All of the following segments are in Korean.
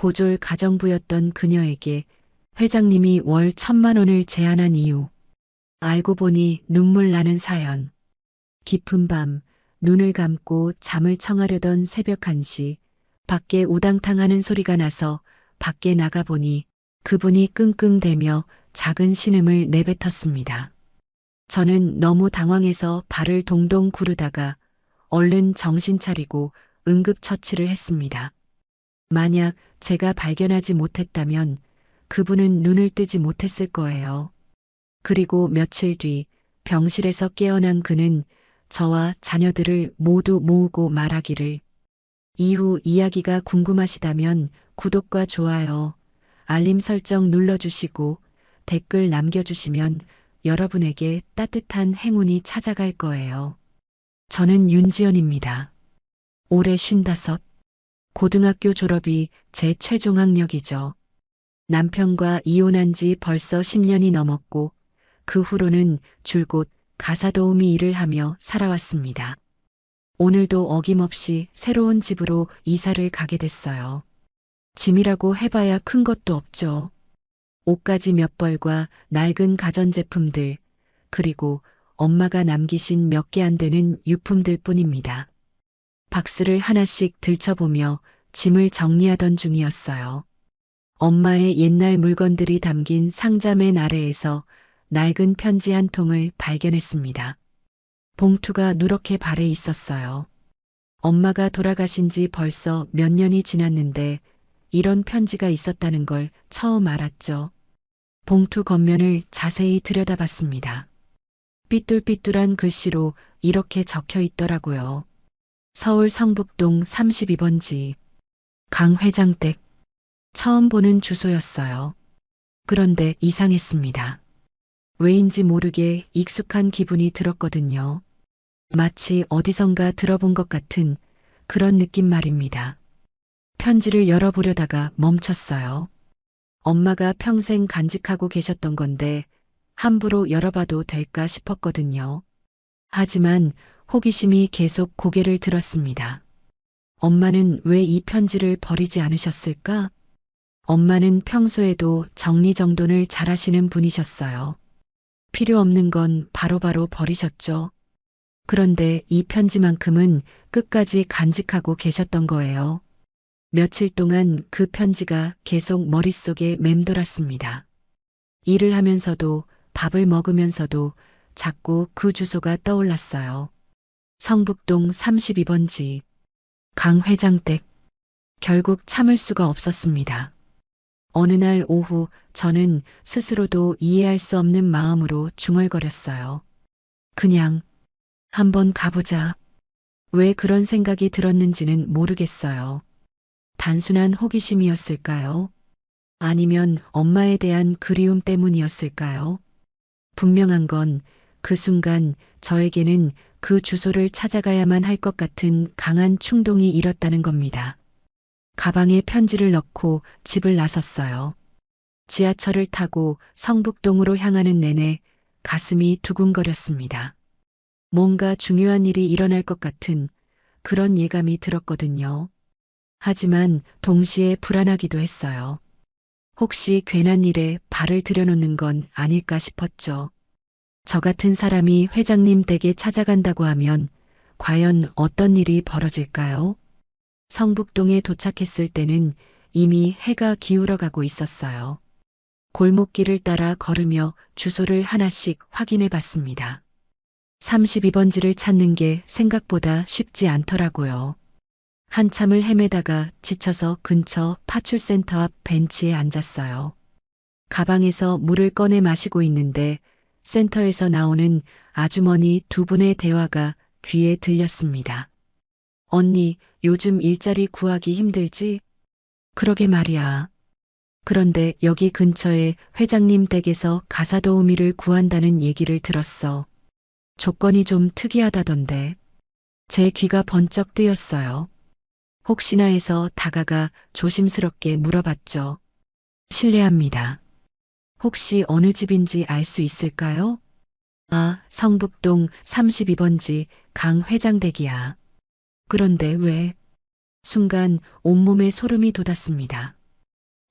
고졸 가정부였던 그녀에게 회장님이 월 1,000만 원을 제안한 이유. 알고 보니 눈물 나는 사연. 깊은 밤, 눈을 감고 잠을 청하려던 새벽 1시, 밖에 우당탕 하는 소리가 나서 밖에 나가보니 그분이 끙끙대며 작은 신음을 내뱉었습니다. 저는 너무 당황해서 발을 동동 구르다가 얼른 정신 차리고 응급처치를 했습니다. 만약 제가 발견하지 못했다면 그분은 눈을 뜨지 못했을 거예요. 그리고 며칠 뒤 병실에서 깨어난 그는 저와 자녀들을 모두 모으고 말하기를, 이후 이야기가 궁금하시다면 구독과 좋아요, 알림 설정 눌러주시고 댓글 남겨주시면 여러분에게 따뜻한 행운이 찾아갈 거예요. 저는 윤지연입니다. 올해 55. 고등학교 졸업이 제 최종 학력이죠. 남편과 이혼한 지 벌써 10년이 넘었고 그 후로는 줄곧 가사도우미 일을 하며 살아왔습니다. 오늘도 어김없이 새로운 집으로 이사를 가게 됐어요. 짐이라고 해봐야 큰 것도 없죠. 옷가지 몇 벌과 낡은 가전제품들, 그리고 엄마가 남기신 몇 개 안 되는 유품들 뿐입니다. 박스를 하나씩 들춰보며 짐을 정리하던 중이었어요. 엄마의 옛날 물건들이 담긴 상자 맨 아래에서 낡은 편지 한 통을 발견했습니다. 봉투가 누렇게 발에 있었어요. 엄마가 돌아가신 지 벌써 몇 년이 지났는데 이런 편지가 있었다는 걸 처음 알았죠. 봉투 겉면을 자세히 들여다봤습니다. 삐뚤삐뚤한 글씨로 이렇게 적혀 있더라고요. 서울 성북동 32번지. 강 회장 댁. 처음 보는 주소였어요. 그런데 이상했습니다. 왜인지 모르게 익숙한 기분이 들었거든요. 마치 어디선가 들어본 것 같은 그런 느낌 말입니다. 편지를 열어보려다가 멈췄어요. 엄마가 평생 간직하고 계셨던 건데 함부로 열어봐도 될까 싶었거든요. 하지만 호기심이 계속 고개를 들었습니다. 엄마는 왜 이 편지를 버리지 않으셨을까? 엄마는 평소에도 정리정돈을 잘하시는 분이셨어요. 필요 없는 건 바로바로 버리셨죠. 그런데 이 편지만큼은 끝까지 간직하고 계셨던 거예요. 며칠 동안 그 편지가 계속 머릿속에 맴돌았습니다. 일을 하면서도 밥을 먹으면서도 자꾸 그 주소가 떠올랐어요. 성북동 32번지. 강 회장 댁. 결국 참을 수가 없었습니다. 어느 날 오후 저는 스스로도 이해할 수 없는 마음으로 중얼거렸어요. 그냥 한번 가보자. 왜 그런 생각이 들었는지는 모르겠어요. 단순한 호기심이었을까요? 아니면 엄마에 대한 그리움 때문이었을까요? 분명한 건 그 순간 저에게는 그 주소를 찾아가야만 할 것 같은 강한 충동이 일었다는 겁니다. 가방에 편지를 넣고 집을 나섰어요. 지하철을 타고 성북동으로 향하는 내내 가슴이 두근거렸습니다. 뭔가 중요한 일이 일어날 것 같은 그런 예감이 들었거든요. 하지만 동시에 불안하기도 했어요. 혹시 괜한 일에 발을 들여놓는 건 아닐까 싶었죠. 저 같은 사람이 회장님 댁에 찾아간다고 하면 과연 어떤 일이 벌어질까요? 성북동에 도착했을 때는 이미 해가 기울어 가고 있었어요. 골목길을 따라 걸으며 주소를 하나씩 확인해 봤습니다. 32번지를 찾는 게 생각보다 쉽지 않더라고요. 한참을 헤매다가 지쳐서 근처 파출센터 앞 벤치에 앉았어요. 가방에서 물을 꺼내 마시고 있는데 센터에서 나오는 아주머니 두 분의 대화가 귀에 들렸습니다. 언니, 요즘 일자리 구하기 힘들지? 그러게 말이야. 그런데 여기 근처에 회장님 댁에서 가사도우미를 구한다는 얘기를 들었어. 조건이 좀 특이하다던데. 제 귀가 번쩍 뜨였어요. 혹시나 해서 다가가 조심스럽게 물어봤죠. 실례합니다. 혹시 어느 집인지 알 수 있을까요? 아, 성북동 32번지 강 회장 댁이야. 그런데 왜? 순간 온몸에 소름이 돋았습니다.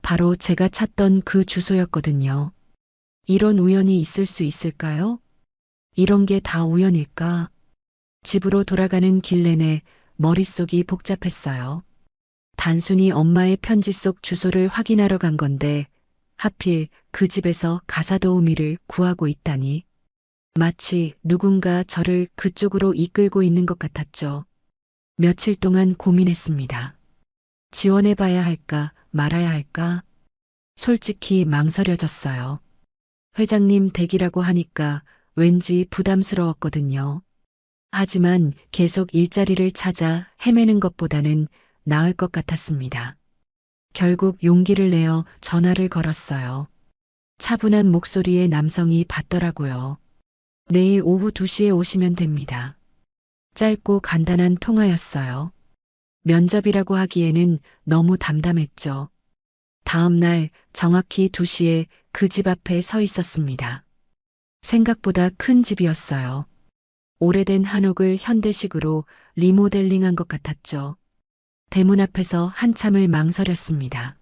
바로 제가 찾던 그 주소였거든요. 이런 우연이 있을 수 있을까요? 이런 게 다 우연일까? 집으로 돌아가는 길 내내 머릿속이 복잡했어요. 단순히 엄마의 편지 속 주소를 확인하러 간 건데 하필 그 집에서 가사도우미를 구하고 있다니. 마치 누군가 저를 그쪽으로 이끌고 있는 것 같았죠. 며칠 동안 고민했습니다. 지원해봐야 할까 말아야 할까? 솔직히 망설여졌어요. 회장님 댁이라고 하니까 왠지 부담스러웠거든요. 하지만 계속 일자리를 찾아 헤매는 것보다는 나을 것 같았습니다. 결국 용기를 내어 전화를 걸었어요. 차분한 목소리의 남성이 받더라고요. 내일 오후 2시에 오시면 됩니다. 짧고 간단한 통화였어요. 면접이라고 하기에는 너무 담담했죠. 다음 날 정확히 2시에 그 집 앞에 서 있었습니다. 생각보다 큰 집이었어요. 오래된 한옥을 현대식으로 리모델링한 것 같았죠. 대문 앞에서 한참을 망설였습니다.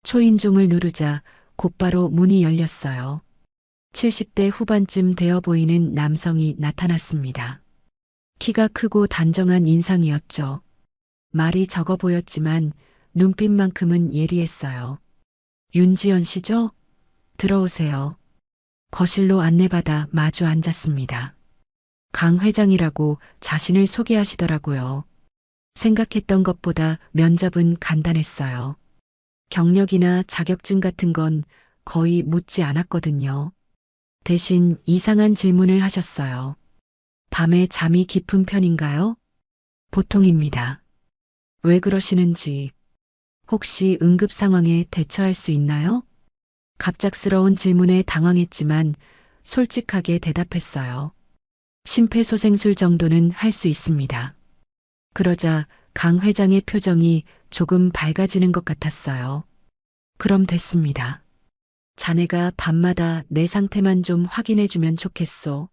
초인종을 누르자 곧바로 문이 열렸어요. 70대 후반쯤 되어 보이는 남성이 나타났습니다. 키가 크고 단정한 인상이었죠. 말이 적어 보였지만 눈빛만큼은 예리했어요. 윤지연 씨죠? 들어오세요. 거실로 안내받아 마주 앉았습니다. 강 회장이라고 자신을 소개하시더라고요. 생각했던 것보다 면접은 간단했어요. 경력이나 자격증 같은 건 거의 묻지 않았거든요. 대신 이상한 질문을 하셨어요. 밤에 잠이 깊은 편인가요? 보통입니다. 왜 그러시는지, 혹시 응급 상황에 대처할 수 있나요? 갑작스러운 질문에 당황했지만 솔직하게 대답했어요. 심폐소생술 정도는 할 수 있습니다. 그러자 강 회장의 표정이 조금 밝아지는 것 같았어요. 그럼 됐습니다. 자네가 밤마다 내 상태만 좀 확인해주면 좋겠소.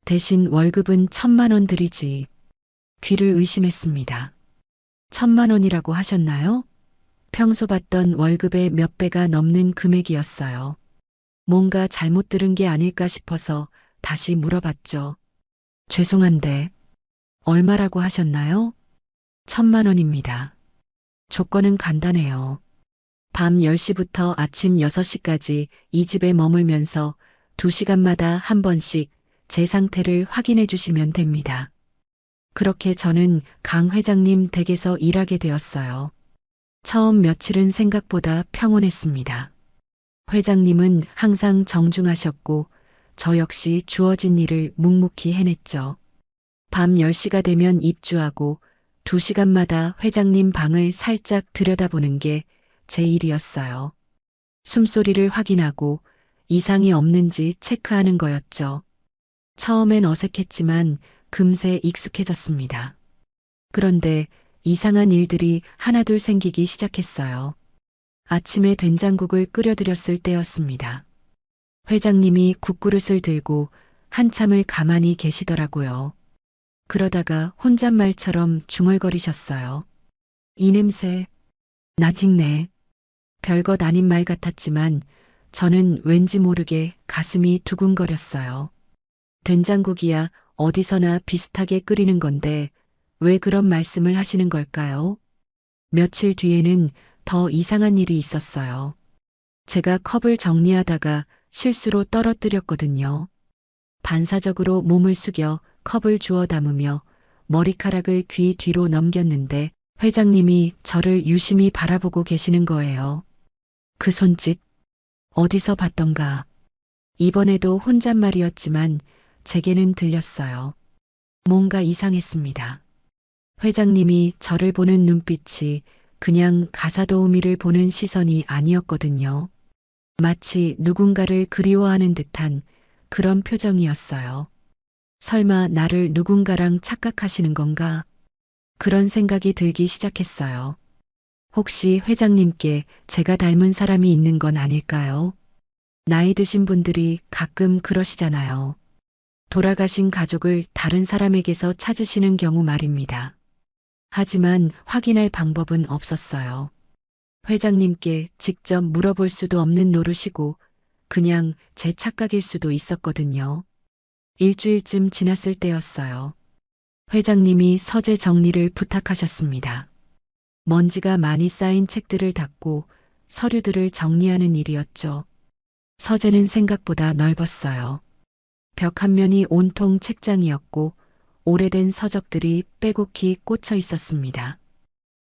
대신 월급은 1,000만 원 드리지. 귀를 의심했습니다. 1,000만 원이라고 하셨나요? 평소 받던 월급의 몇 배가 넘는 금액이었어요. 뭔가 잘못 들은 게 아닐까 싶어서 다시 물어봤죠. 죄송한데, 얼마라고 하셨나요? 1,000만 원입니다. 조건은 간단해요. 밤 10시부터 아침 6시까지 이 집에 머물면서 2시간마다 한 번씩 제 상태를 확인해 주시면 됩니다. 그렇게 저는 강 회장님 댁에서 일하게 되었어요. 처음 며칠은 생각보다 평온했습니다. 회장님은 항상 정중하셨고 저 역시 주어진 일을 묵묵히 해냈죠. 밤 10시가 되면 입주하고 2시간마다 회장님 방을 살짝 들여다보는 게 제 일이었어요. 숨소리를 확인하고 이상이 없는지 체크하는 거였죠. 처음엔 어색했지만 금세 익숙해졌습니다. 그런데 이상한 일들이 하나둘 생기기 시작했어요. 아침에 된장국을 끓여드렸을 때였습니다. 회장님이 국그릇을 들고 한참을 가만히 계시더라고요. 그러다가 혼잣말처럼 중얼거리셨어요. 이 냄새, 나 찍네. 별것 아닌 말 같았지만 저는 왠지 모르게 가슴이 두근거렸어요. 된장국이야 어디서나 비슷하게 끓이는 건데 왜 그런 말씀을 하시는 걸까요? 며칠 뒤에는 더 이상한 일이 있었어요. 제가 컵을 정리하다가 실수로 떨어뜨렸거든요. 반사적으로 몸을 숙여 컵을 주워 담으며 머리카락을 귀 뒤로 넘겼는데 회장님이 저를 유심히 바라보고 계시는 거예요. 그 손짓, 어디서 봤던가. 이번에도 혼잣말이었지만 제게는 들렸어요. 뭔가 이상했습니다. 회장님이 저를 보는 눈빛이 그냥 가사도우미를 보는 시선이 아니었거든요. 마치 누군가를 그리워하는 듯한 그런 표정이었어요. 설마 나를 누군가랑 착각하시는 건가? 그런 생각이 들기 시작했어요. 혹시 회장님께 제가 닮은 사람이 있는 건 아닐까요? 나이 드신 분들이 가끔 그러시잖아요. 돌아가신 가족을 다른 사람에게서 찾으시는 경우 말입니다. 하지만 확인할 방법은 없었어요. 회장님께 직접 물어볼 수도 없는 노릇이고 그냥 제 착각일 수도 있었거든요. 일주일쯤 지났을 때였어요. 회장님이 서재 정리를 부탁하셨습니다. 먼지가 많이 쌓인 책들을 닦고 서류들을 정리하는 일이었죠. 서재는 생각보다 넓었어요. 벽 한 면이 온통 책장이었고 오래된 서적들이 빼곡히 꽂혀 있었습니다.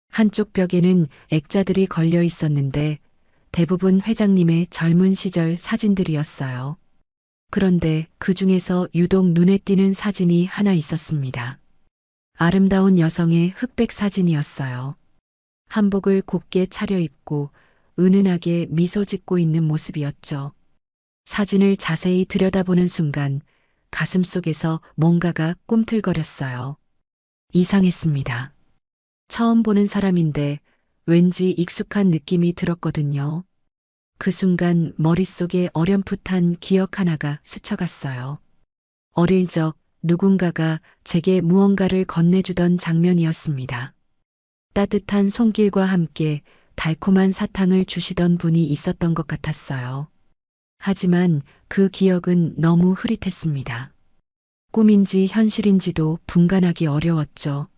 한쪽 벽에는 액자들이 걸려 있었는데 대부분 회장님의 젊은 시절 사진들이었어요. 그런데 그 중에서 유독 눈에 띄는 사진이 하나 있었습니다. 아름다운 여성의 흑백 사진이었어요. 한복을 곱게 차려입고 은은하게 미소 짓고 있는 모습이었죠. 사진을 자세히 들여다보는 순간 가슴 속에서 뭔가가 꿈틀거렸어요. 이상했습니다. 처음 보는 사람인데 왠지 익숙한 느낌이 들었거든요. 그 순간 머릿속에 어렴풋한 기억 하나가 스쳐갔어요. 어릴 적 누군가가 제게 무언가를 건네주던 장면이었습니다. 따뜻한 손길과 함께 달콤한 사탕을 주시던 분이 있었던 것 같았어요. 하지만 그 기억은 너무 흐릿했습니다. 꿈인지 현실인지도 분간하기 어려웠죠.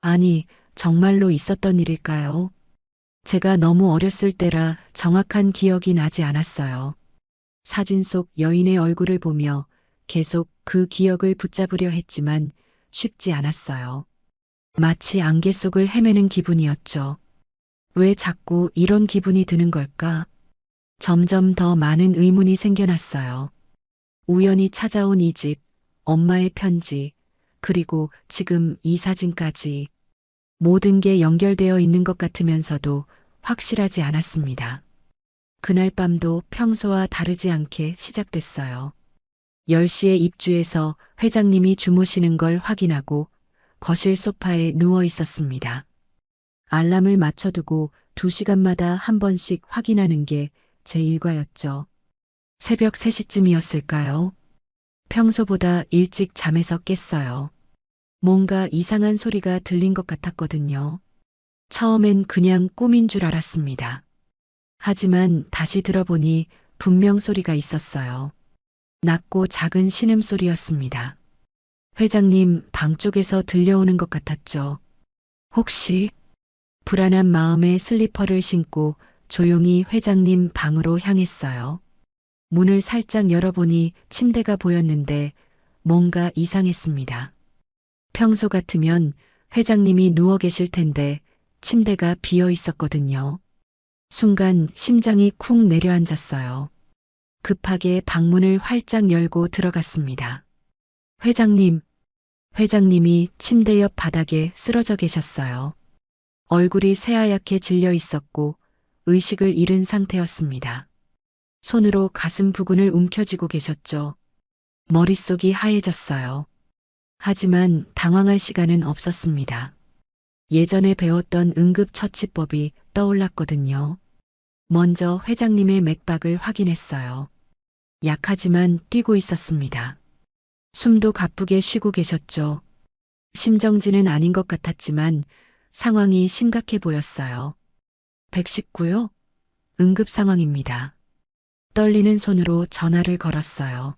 아니, 정말로 있었던 일일까요? 제가 너무 어렸을 때라 정확한 기억이 나지 않았어요. 사진 속 여인의 얼굴을 보며 계속 그 기억을 붙잡으려 했지만 쉽지 않았어요. 마치 안개 속을 헤매는 기분이었죠. 왜 자꾸 이런 기분이 드는 걸까? 점점 더 많은 의문이 생겨났어요. 우연히 찾아온 이 집, 엄마의 편지, 그리고 지금 이 사진까지 모든 게 연결되어 있는 것 같으면서도 확실하지 않았습니다. 그날 밤도 평소와 다르지 않게 시작됐어요. 10시에 입주해서 회장님이 주무시는 걸 확인하고 거실 소파에 누워 있었습니다. 알람을 맞춰두고 2시간마다 한 번씩 확인하는 게 제 일과였죠. 새벽 3시쯤이었을까요? 평소보다 일찍 잠에서 깼어요. 뭔가 이상한 소리가 들린 것 같았거든요. 처음엔 그냥 꿈인 줄 알았습니다. 하지만 다시 들어보니 분명 소리가 있었어요. 낮고 작은 신음소리였습니다. 회장님 방 쪽에서 들려오는 것 같았죠. 혹시 불안한 마음에 슬리퍼를 신고 조용히 회장님 방으로 향했어요. 문을 살짝 열어보니 침대가 보였는데 뭔가 이상했습니다. 평소 같으면 회장님이 누워 계실 텐데 침대가 비어 있었거든요. 순간 심장이 쿵 내려앉았어요. 급하게 방문을 활짝 열고 들어갔습니다. 회장님이 침대 옆 바닥에 쓰러져 계셨어요. 얼굴이 새하얗게 질려 있었고 의식을 잃은 상태였습니다. 손으로 가슴 부근을 움켜쥐고 계셨죠. 머릿속이 하얘졌어요. 하지만 당황할 시간은 없었습니다. 예전에 배웠던 응급처치법이 떠올랐거든요. 먼저 회장님의 맥박을 확인했어요. 약하지만 뛰고 있었습니다. 숨도 가쁘게 쉬고 계셨죠. 심정지는 아닌 것 같았지만 상황이 심각해 보였어요. 119요? 응급 상황입니다. 떨리는 손으로 전화를 걸었어요.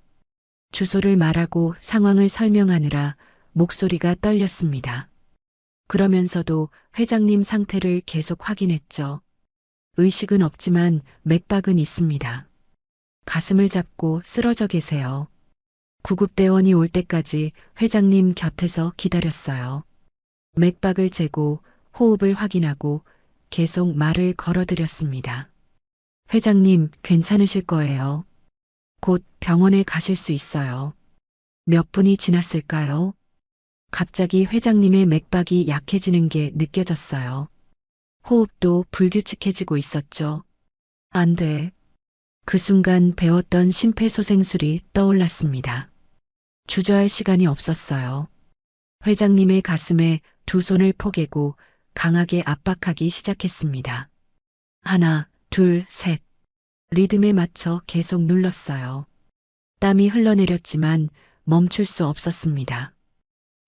주소를 말하고 상황을 설명하느라 목소리가 떨렸습니다. 그러면서도 회장님 상태를 계속 확인했죠. 의식은 없지만 맥박은 있습니다. 가슴을 잡고 쓰러져 계세요. 구급대원이 올 때까지 회장님 곁에서 기다렸어요. 맥박을 재고 호흡을 확인하고 계속 말을 걸어드렸습니다. 회장님 괜찮으실 거예요. 곧 병원에 가실 수 있어요. 몇 분이 지났을까요? 갑자기 회장님의 맥박이 약해지는 게 느껴졌어요. 호흡도 불규칙해지고 있었죠. 안 돼. 그 순간 배웠던 심폐소생술이 떠올랐습니다. 주저할 시간이 없었어요. 회장님의 가슴에 두 손을 포개고 강하게 압박하기 시작했습니다. 하나, 둘, 셋. 리듬에 맞춰 계속 눌렀어요. 땀이 흘러내렸지만 멈출 수 없었습니다.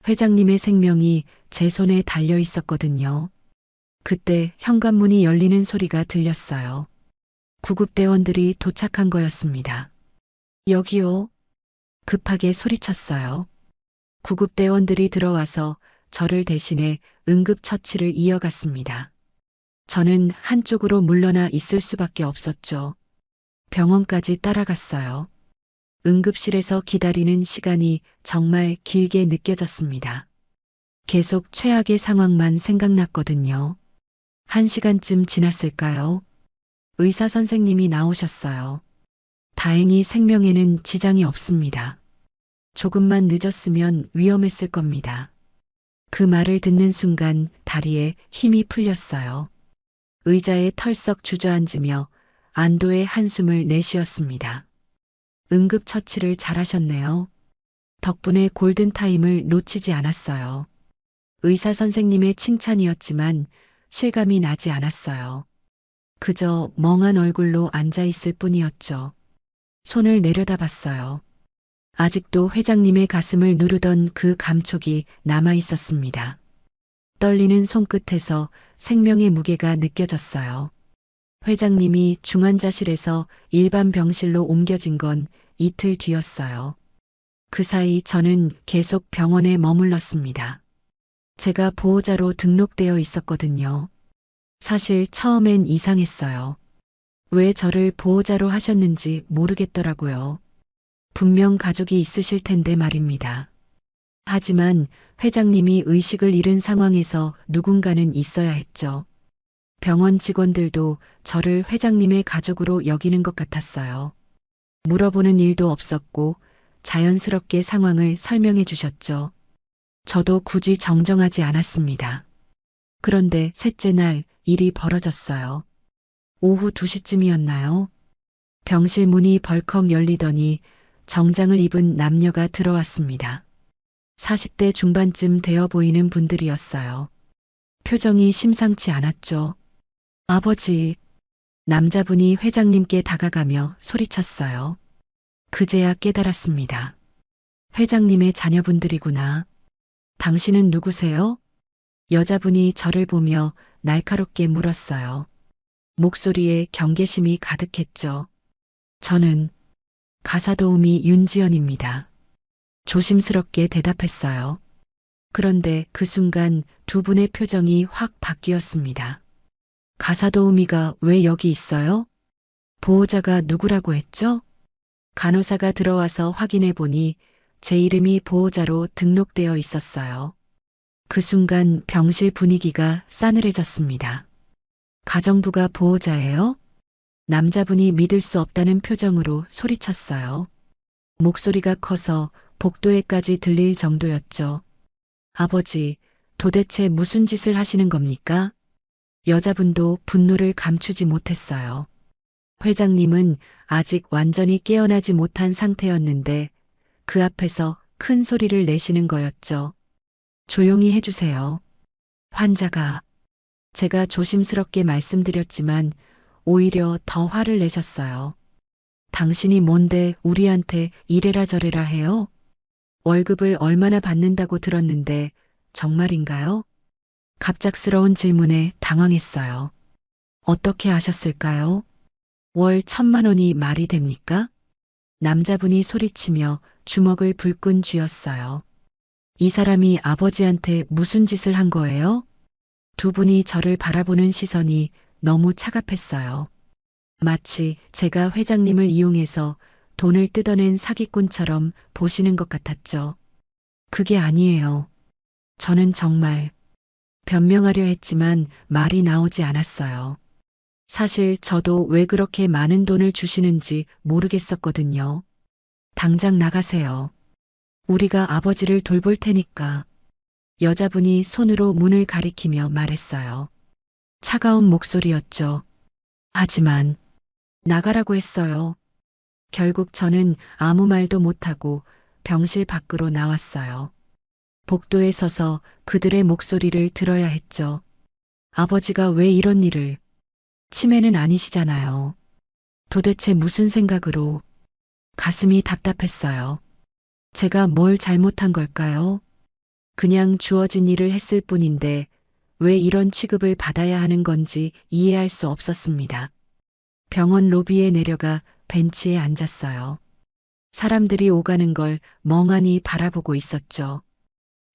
회장님의 생명이 제 손에 달려 있었거든요. 그때 현관문이 열리는 소리가 들렸어요. 구급대원들이 도착한 거였습니다. 여기요. 급하게 소리쳤어요. 구급대원들이 들어와서 저를 대신해 응급처치를 이어갔습니다. 저는 한쪽으로 물러나 있을 수밖에 없었죠. 병원까지 따라갔어요. 응급실에서 기다리는 시간이 정말 길게 느껴졌습니다. 계속 최악의 상황만 생각났거든요. 1시간쯤 지났을까요? 의사 선생님이 나오셨어요. 다행히 생명에는 지장이 없습니다. 조금만 늦었으면 위험했을 겁니다. 그 말을 듣는 순간 다리에 힘이 풀렸어요. 의자에 털썩 주저앉으며 안도의 한숨을 내쉬었습니다. 응급처치를 잘하셨네요. 덕분에 골든타임을 놓치지 않았어요. 의사 선생님의 칭찬이었지만 실감이 나지 않았어요. 그저 멍한 얼굴로 앉아 있을 뿐이었죠. 손을 내려다 봤어요. 아직도 회장님의 가슴을 누르던 그 감촉이 남아 있었습니다. 떨리는 손끝에서 생명의 무게가 느껴졌어요. 회장님이 중환자실에서 일반 병실로 옮겨진 건 이틀 뒤였어요. 그 사이 저는 계속 병원에 머물렀습니다. 제가 보호자로 등록되어 있었거든요. 사실 처음엔 이상했어요. 왜 저를 보호자로 하셨는지 모르겠더라고요. 분명 가족이 있으실 텐데 말입니다. 하지만 회장님이 의식을 잃은 상황에서 누군가는 있어야 했죠. 병원 직원들도 저를 회장님의 가족으로 여기는 것 같았어요. 물어보는 일도 없었고 자연스럽게 상황을 설명해 주셨죠. 저도 굳이 정정하지 않았습니다. 그런데 셋째 날 일이 벌어졌어요. 오후 2시쯤이었나요? 병실 문이 벌컥 열리더니 정장을 입은 남녀가 들어왔습니다. 40대 중반쯤 되어 보이는 분들이었어요. 표정이 심상치 않았죠. 아버지, 남자분이 회장님께 다가가며 소리쳤어요. 그제야 깨달았습니다. 회장님의 자녀분들이구나. 당신은 누구세요? 여자분이 저를 보며 날카롭게 물었어요. 목소리에 경계심이 가득했죠. 저는 가사도우미 윤지연입니다. 조심스럽게 대답했어요. 그런데 그 순간 두 분의 표정이 확 바뀌었습니다. 가사도우미가 왜 여기 있어요? 보호자가 누구라고 했죠? 간호사가 들어와서 확인해 보니 제 이름이 보호자로 등록되어 있었어요. 그 순간 병실 분위기가 싸늘해졌습니다. 가정부가 보호자예요? 남자분이 믿을 수 없다는 표정으로 소리쳤어요. 목소리가 커서 복도에까지 들릴 정도였죠. 아버지, 도대체 무슨 짓을 하시는 겁니까? 여자분도 분노를 감추지 못했어요. 회장님은 아직 완전히 깨어나지 못한 상태였는데 그 앞에서 큰 소리를 내시는 거였죠. 조용히 해주세요. 환자가. 제가 조심스럽게 말씀드렸지만 오히려 더 화를 내셨어요. 당신이 뭔데 우리한테 이래라 저래라 해요? 월급을 얼마나 받는다고 들었는데 정말인가요? 갑작스러운 질문에 당황했어요. 어떻게 아셨을까요? 월 1,000만 원이 말이 됩니까? 남자분이 소리치며 주먹을 불끈 쥐었어요. 이 사람이 아버지한테 무슨 짓을 한 거예요? 두 분이 저를 바라보는 시선이 너무 차갑했어요. 마치 제가 회장님을 이용해서 돈을 뜯어낸 사기꾼처럼 보시는 것 같았죠. 그게 아니에요. 저는 정말 변명하려 했지만 말이 나오지 않았어요. 사실 저도 왜 그렇게 많은 돈을 주시는지 모르겠었거든요. 당장 나가세요. 우리가 아버지를 돌볼 테니까. 여자분이 손으로 문을 가리키며 말했어요. 차가운 목소리였죠. 하지만 나가라고 했어요. 결국 저는 아무 말도 못하고 병실 밖으로 나왔어요. 복도에 서서 그들의 목소리를 들어야 했죠. 아버지가 왜 이런 일을. 치매는 아니시잖아요. 도대체 무슨 생각으로. 가슴이 답답했어요. 제가 뭘 잘못한 걸까요? 그냥 주어진 일을 했을 뿐인데 왜 이런 취급을 받아야 하는 건지 이해할 수 없었습니다. 병원 로비에 내려가 벤치에 앉았어요. 사람들이 오가는 걸 멍하니 바라보고 있었죠.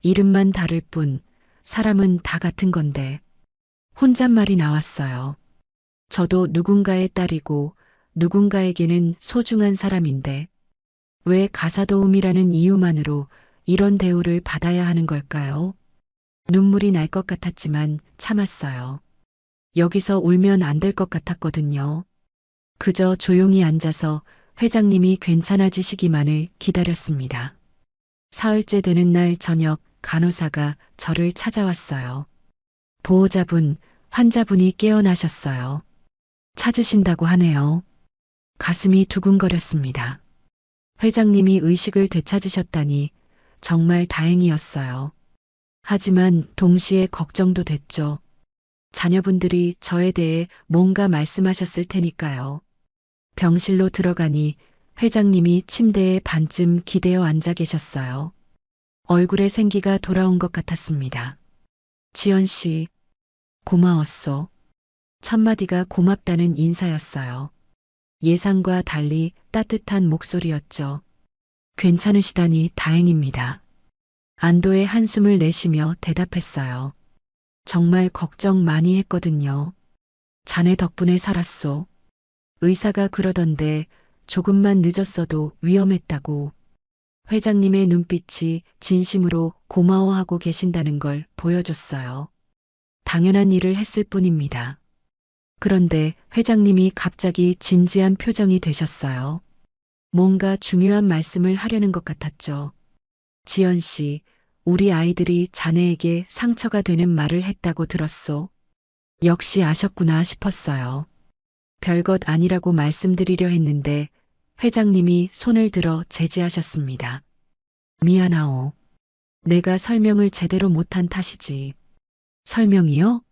이름만 다를 뿐 사람은 다 같은 건데 혼잣말이 나왔어요. 저도 누군가의 딸이고 누군가에게는 소중한 사람인데 왜 가사도우미라는 이유만으로 이런 대우를 받아야 하는 걸까요? 눈물이 날 것 같았지만 참았어요. 여기서 울면 안 될 것 같았거든요. 그저 조용히 앉아서 회장님이 괜찮아지시기만을 기다렸습니다. 사흘째 되는 날 저녁 간호사가 저를 찾아왔어요. 보호자분, 환자분이 깨어나셨어요. 찾으신다고 하네요. 가슴이 두근거렸습니다. 회장님이 의식을 되찾으셨다니 정말 다행이었어요. 하지만 동시에 걱정도 됐죠. 자녀분들이 저에 대해 뭔가 말씀하셨을 테니까요. 병실로 들어가니 회장님이 침대에 반쯤 기대어 앉아 계셨어요. 얼굴에 생기가 돌아온 것 같았습니다. 지연 씨, 고마웠소. 첫마디가 고맙다는 인사였어요. 예상과 달리 따뜻한 목소리였죠. 괜찮으시다니 다행입니다. 안도의 한숨을 내쉬며 대답했어요. 정말 걱정 많이 했거든요. 자네 덕분에 살았소. 의사가 그러던데 조금만 늦었어도 위험했다고. 회장님의 눈빛이 진심으로 고마워하고 계신다는 걸 보여줬어요. 당연한 일을 했을 뿐입니다. 그런데 회장님이 갑자기 진지한 표정이 되셨어요. 뭔가 중요한 말씀을 하려는 것 같았죠. 지연 씨, 우리 아이들이 자네에게 상처가 되는 말을 했다고 들었소. 역시 아셨구나 싶었어요. 별것 아니라고 말씀드리려 했는데 회장님이 손을 들어 제지하셨습니다. 미안하오. 내가 설명을 제대로 못한 탓이지. 설명이요?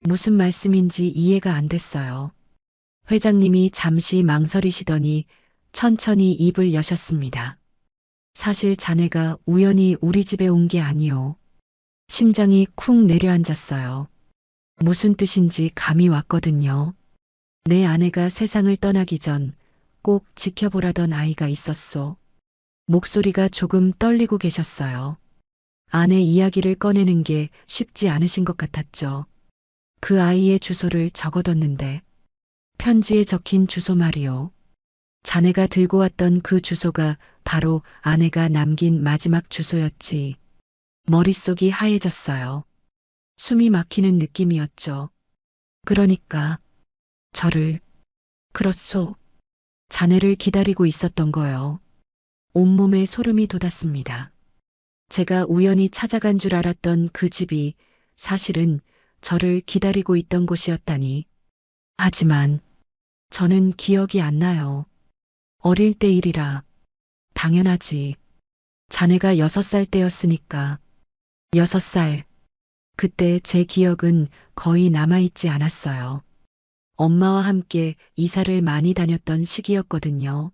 무슨 말씀인지 이해가 안 됐어요. 회장님이 잠시 망설이시더니 천천히 입을 여셨습니다. 사실 자네가 우연히 우리 집에 온 게 아니오. 심장이 쿵 내려앉았어요. 무슨 뜻인지 감이 왔거든요. 내 아내가 세상을 떠나기 전 꼭 지켜보라던 아이가 있었소. 목소리가 조금 떨리고 계셨어요. 아내 이야기를 꺼내는 게 쉽지 않으신 것 같았죠. 그 아이의 주소를 적어뒀는데 편지에 적힌 주소 말이오. 자네가 들고 왔던 그 주소가 바로 아내가 남긴 마지막 주소였지. 머릿속이 하얘졌어요. 숨이 막히는 느낌이었죠. 그러니까 저를 그렇소. 자네를 기다리고 있었던 거요. 온몸에 소름이 돋았습니다. 제가 우연히 찾아간 줄 알았던 그 집이 사실은 저를 기다리고 있던 곳이었다니. 하지만 저는 기억이 안 나요. 어릴 때 일이라. 당연하지. 자네가 6살 때였으니까. 6살. 그때 제 기억은 거의 남아있지 않았어요. 엄마와 함께 이사를 많이 다녔던 시기였거든요.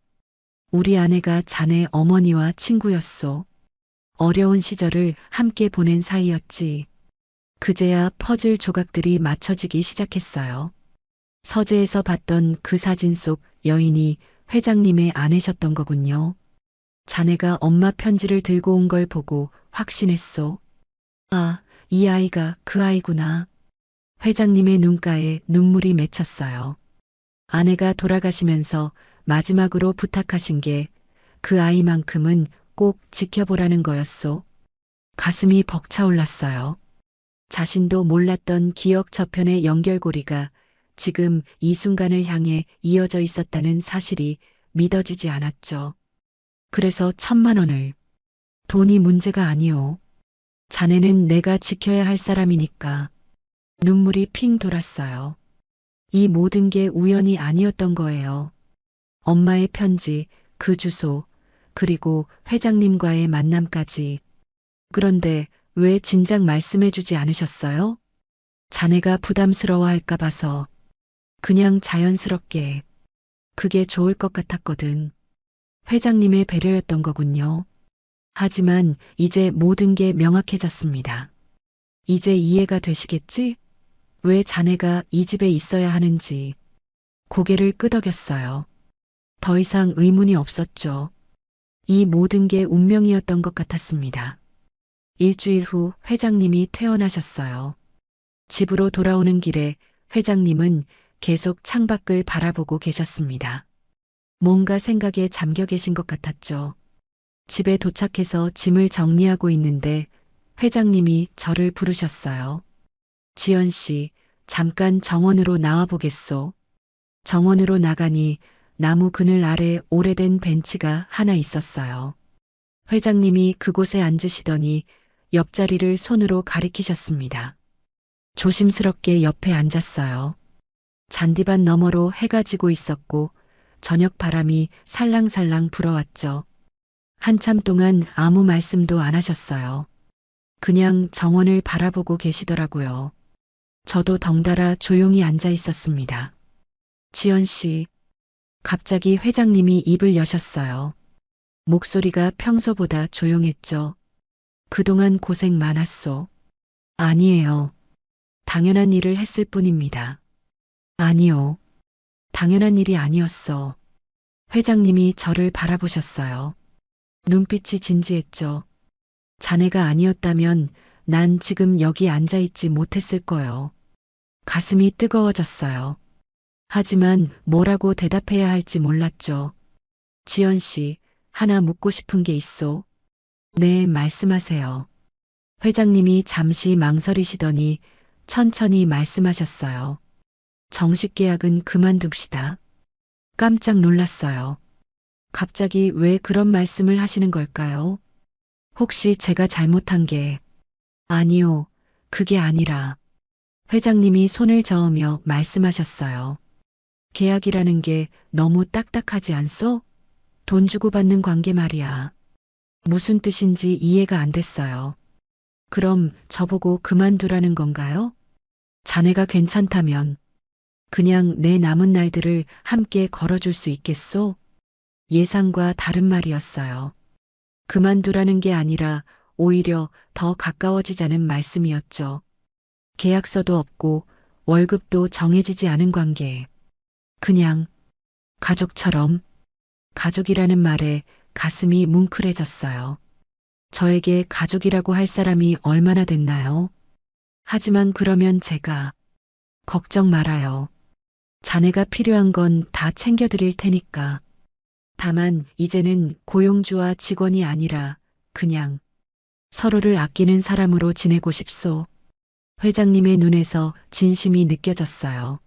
우리 아내가 자네 어머니와 친구였소. 어려운 시절을 함께 보낸 사이였지. 그제야 퍼즐 조각들이 맞춰지기 시작했어요. 서재에서 봤던 그 사진 속 여인이 회장님의 아내셨던 거군요. 자네가 엄마 편지를 들고 온 걸 보고 확신했소. 아, 이 아이가 그 아이구나. 회장님의 눈가에 눈물이 맺혔어요. 아내가 돌아가시면서 마지막으로 부탁하신 게 그 아이만큼은 꼭 지켜보라는 거였소. 가슴이 벅차올랐어요. 자신도 몰랐던 기억 저편의 연결고리가 지금 이 순간을 향해 이어져 있었다는 사실이 믿어지지 않았죠. 그래서 1,000만 원을. 돈이 문제가 아니오. 자네는 내가 지켜야 할 사람이니까. 눈물이 핑 돌았어요. 이 모든 게 우연이 아니었던 거예요. 엄마의 편지, 그 주소, 그리고 회장님과의 만남까지. 그런데 왜 진작 말씀해주지 않으셨어요? 자네가 부담스러워할까 봐서. 그냥 자연스럽게. 그게 좋을 것 같았거든. 회장님의 배려였던 거군요. 하지만 이제 모든 게 명확해졌습니다. 이제 이해가 되시겠지? 왜 자네가 이 집에 있어야 하는지. 고개를 끄덕였어요. 더 이상 의문이 없었죠. 이 모든 게 운명이었던 것 같았습니다. 일주일 후 회장님이 퇴원하셨어요. 집으로 돌아오는 길에 회장님은 계속 창밖을 바라보고 계셨습니다. 뭔가 생각에 잠겨 계신 것 같았죠. 집에 도착해서 짐을 정리하고 있는데 회장님이 저를 부르셨어요. 지연 씨, 잠깐 정원으로 나와 보겠소. 정원으로 나가니 나무 그늘 아래 오래된 벤치가 하나 있었어요. 회장님이 그곳에 앉으시더니 옆자리를 손으로 가리키셨습니다. 조심스럽게 옆에 앉았어요. 잔디밭 너머로 해가 지고 있었고 저녁 바람이 살랑살랑 불어왔죠. 한참 동안 아무 말씀도 안 하셨어요. 그냥 정원을 바라보고 계시더라고요. 저도 덩달아 조용히 앉아 있었습니다. 지연 씨, 갑자기 회장님이 입을 여셨어요. 목소리가 평소보다 조용했죠. 그동안 고생 많았소. 아니에요. 당연한 일을 했을 뿐입니다. 아니요. 당연한 일이 아니었어. 회장님이 저를 바라보셨어요. 눈빛이 진지했죠. 자네가 아니었다면 난 지금 여기 앉아 있지 못했을 거요. 가슴이 뜨거워졌어요. 하지만 뭐라고 대답해야 할지 몰랐죠. 지연 씨, 하나 묻고 싶은 게 있소. 네, 말씀하세요. 회장님이 잠시 망설이시더니 천천히 말씀하셨어요. 정식 계약은 그만둡시다. 깜짝 놀랐어요. 갑자기 왜 그런 말씀을 하시는 걸까요? 혹시 제가 잘못한 게... 아니요, 그게 아니라... 회장님이 손을 저으며 말씀하셨어요. 계약이라는 게 너무 딱딱하지 않소? 돈 주고 받는 관계 말이야. 무슨 뜻인지 이해가 안 됐어요. 그럼 저보고 그만두라는 건가요? 자네가 괜찮다면 그냥 내 남은 날들을 함께 걸어줄 수 있겠소? 예상과 다른 말이었어요. 그만두라는 게 아니라 오히려 더 가까워지자는 말씀이었죠. 계약서도 없고 월급도 정해지지 않은 관계. 그냥 가족처럼. 가족이라는 말에 가슴이 뭉클해졌어요. 저에게 가족이라고 할 사람이 얼마나 됐나요? 하지만 그러면 제가 걱정 말아요. 자네가 필요한 건 다 챙겨드릴 테니까. 다만 이제는 고용주와 직원이 아니라 그냥 서로를 아끼는 사람으로 지내고 싶소. 회장님의 눈에서 진심이 느껴졌어요.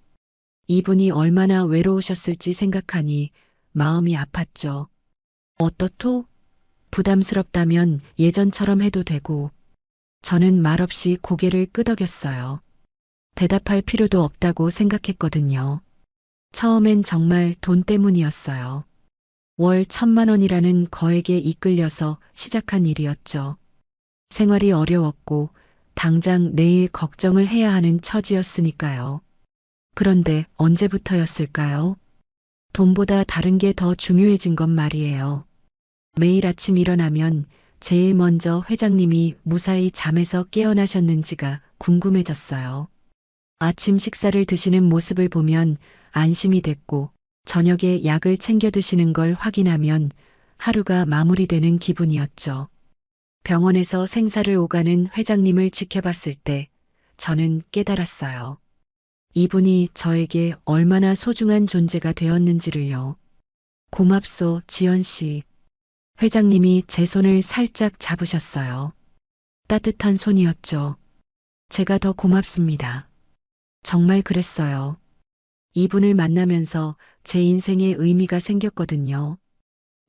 이분이 얼마나 외로우셨을지 생각하니 마음이 아팠죠. 어떻소? 부담스럽다면 예전처럼 해도 되고. 저는 말없이 고개를 끄덕였어요. 대답할 필요도 없다고 생각했거든요. 처음엔 정말 돈 때문이었어요. 월 1,000만 원이라는 거액에 이끌려서 시작한 일이었죠. 생활이 어려웠고 당장 내일 걱정을 해야 하는 처지였으니까요. 그런데 언제부터였을까요? 돈보다 다른 게 더 중요해진 건 말이에요. 매일 아침 일어나면 제일 먼저 회장님이 무사히 잠에서 깨어나셨는지가 궁금해졌어요. 아침 식사를 드시는 모습을 보면 안심이 됐고 저녁에 약을 챙겨 드시는 걸 확인하면 하루가 마무리되는 기분이었죠. 병원에서 생사를 오가는 회장님을 지켜봤을 때 저는 깨달았어요. 이분이 저에게 얼마나 소중한 존재가 되었는지를요. 고맙소, 지연 씨. 회장님이 제 손을 살짝 잡으셨어요. 따뜻한 손이었죠. 제가 더 고맙습니다. 정말 그랬어요. 이분을 만나면서 제 인생에 의미가 생겼거든요.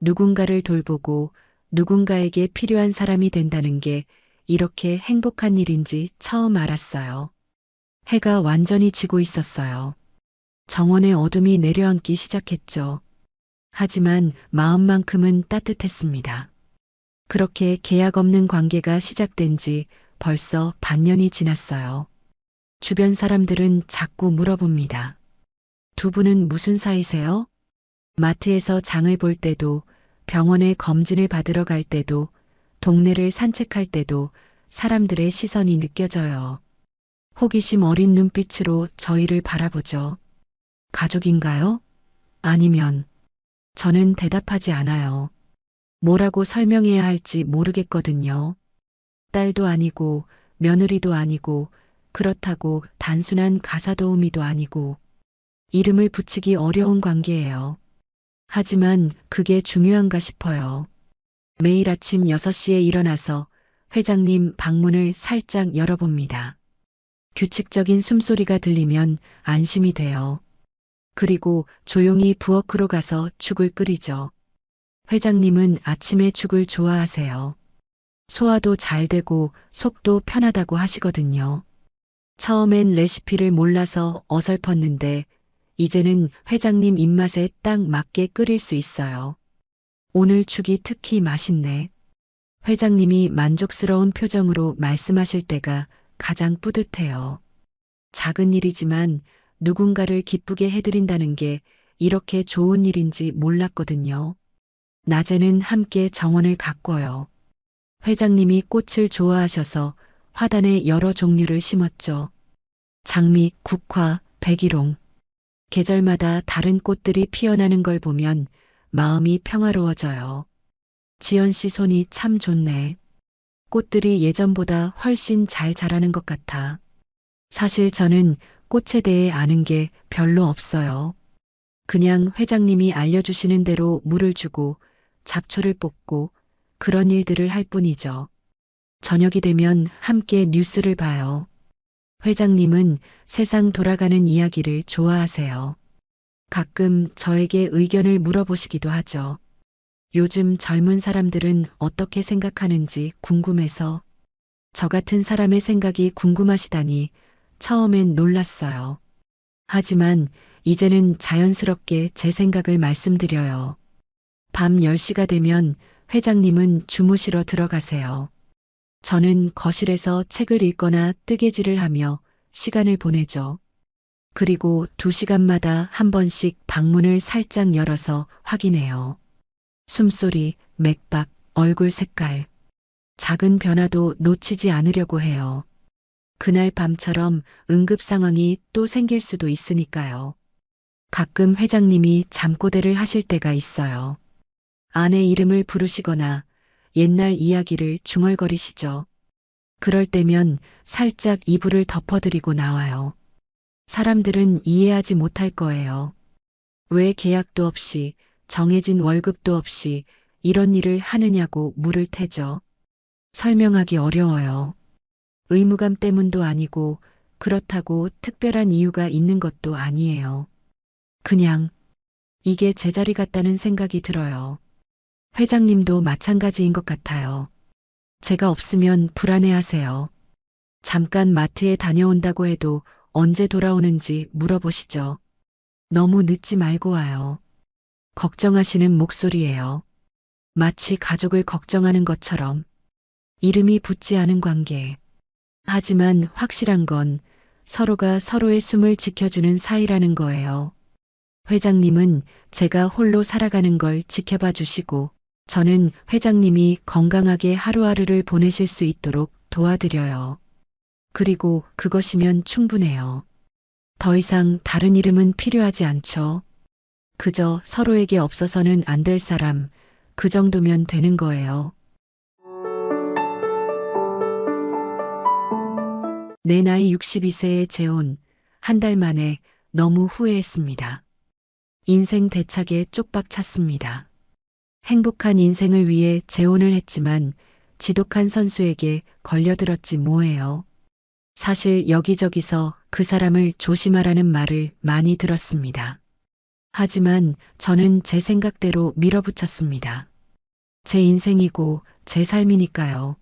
누군가를 돌보고 누군가에게 필요한 사람이 된다는 게 이렇게 행복한 일인지 처음 알았어요. 해가 완전히 지고 있었어요. 정원의 어둠이 내려앉기 시작했죠. 하지만 마음만큼은 따뜻했습니다. 그렇게 계약 없는 관계가 시작된 지 벌써 반년이 지났어요. 주변 사람들은 자꾸 물어봅니다. 두 분은 무슨 사이세요? 마트에서 장을 볼 때도, 병원에 검진을 받으러 갈 때도, 동네를 산책할 때도 사람들의 시선이 느껴져요. 호기심 어린 눈빛으로 저희를 바라보죠. 가족인가요? 아니면 저는 대답하지 않아요. 뭐라고 설명해야 할지 모르겠거든요. 딸도 아니고 며느리도 아니고 그렇다고 단순한 가사도우미도 아니고 이름을 붙이기 어려운 관계예요. 하지만 그게 중요한가 싶어요. 매일 아침 6시에 일어나서 회장님 방문을 살짝 열어봅니다. 규칙적인 숨소리가 들리면 안심이 돼요. 그리고 조용히 부엌으로 가서 죽을 끓이죠. 회장님은 아침에 죽을 좋아하세요. 소화도 잘 되고 속도 편하다고 하시거든요. 처음엔 레시피를 몰라서 어설펐는데 이제는 회장님 입맛에 딱 맞게 끓일 수 있어요. 오늘 죽이 특히 맛있네. 회장님이 만족스러운 표정으로 말씀하실 때가 가장 뿌듯해요. 작은 일이지만 누군가를 기쁘게 해드린다는 게 이렇게 좋은 일인지 몰랐거든요. 낮에는 함께 정원을 가꿔요. 회장님이 꽃을 좋아하셔서 화단에 여러 종류를 심었죠. 장미, 국화, 백일홍. 계절마다 다른 꽃들이 피어나는 걸 보면 마음이 평화로워져요. 지연 씨 손이 참 좋네. 꽃들이 예전보다 훨씬 잘 자라는 것 같아. 사실 저는 꽃에 대해 아는 게 별로 없어요. 그냥 회장님이 알려주시는 대로 물을 주고 잡초를 뽑고 그런 일들을 할 뿐이죠. 저녁이 되면 함께 뉴스를 봐요. 회장님은 세상 돌아가는 이야기를 좋아하세요. 가끔 저에게 의견을 물어보시기도 하죠. 요즘 젊은 사람들은 어떻게 생각하는지 궁금해서 저 같은 사람의 생각이 궁금하시다니 처음엔 놀랐어요. 하지만 이제는 자연스럽게 제 생각을 말씀드려요. 밤 10시가 되면 회장님은 주무시러 들어가세요. 저는 거실에서 책을 읽거나 뜨개질을 하며 시간을 보내죠. 그리고 2시간마다 한 번씩 방문을 살짝 열어서 확인해요. 숨소리, 맥박, 얼굴 색깔. 작은 변화도 놓치지 않으려고 해요. 그날 밤처럼 응급 상황이 또 생길 수도 있으니까요. 가끔 회장님이 잠꼬대를 하실 때가 있어요. 아내 이름을 부르시거나 옛날 이야기를 중얼거리시죠. 그럴 때면 살짝 이불을 덮어드리고 나와요. 사람들은 이해하지 못할 거예요. 왜 계약도 없이 정해진 월급도 없이 이런 일을 하느냐고 물을 테죠. 설명하기 어려워요. 의무감 때문도 아니고 그렇다고 특별한 이유가 있는 것도 아니에요. 그냥 이게 제 자리 같다는 생각이 들어요. 회장님도 마찬가지인 것 같아요. 제가 없으면 불안해하세요. 잠깐 마트에 다녀온다고 해도 언제 돌아오는지 물어보시죠. 너무 늦지 말고 와요. 걱정하시는 목소리예요. 마치 가족을 걱정하는 것처럼. 이름이 붙지 않은 관계. 하지만 확실한 건 서로가 서로의 숨을 지켜주는 사이라는 거예요. 회장님은 제가 홀로 살아가는 걸 지켜봐 주시고 저는 회장님이 건강하게 하루하루를 보내실 수 있도록 도와드려요. 그리고 그것이면 충분해요. 더 이상 다른 이름은 필요하지 않죠. 그저 서로에게 없어서는 안 될 사람, 그 정도면 되는 거예요. 내 나이 62세에 재혼, 한 달 만에 너무 후회했습니다. 인생 대차게 쪽박 찼습니다. 행복한 인생을 위해 재혼을 했지만 지독한 선수에게 걸려들었지 뭐예요. 사실 여기저기서 그 사람을 조심하라는 말을 많이 들었습니다. 하지만 저는 제 생각대로 밀어붙였습니다. 제 인생이고 제 삶이니까요.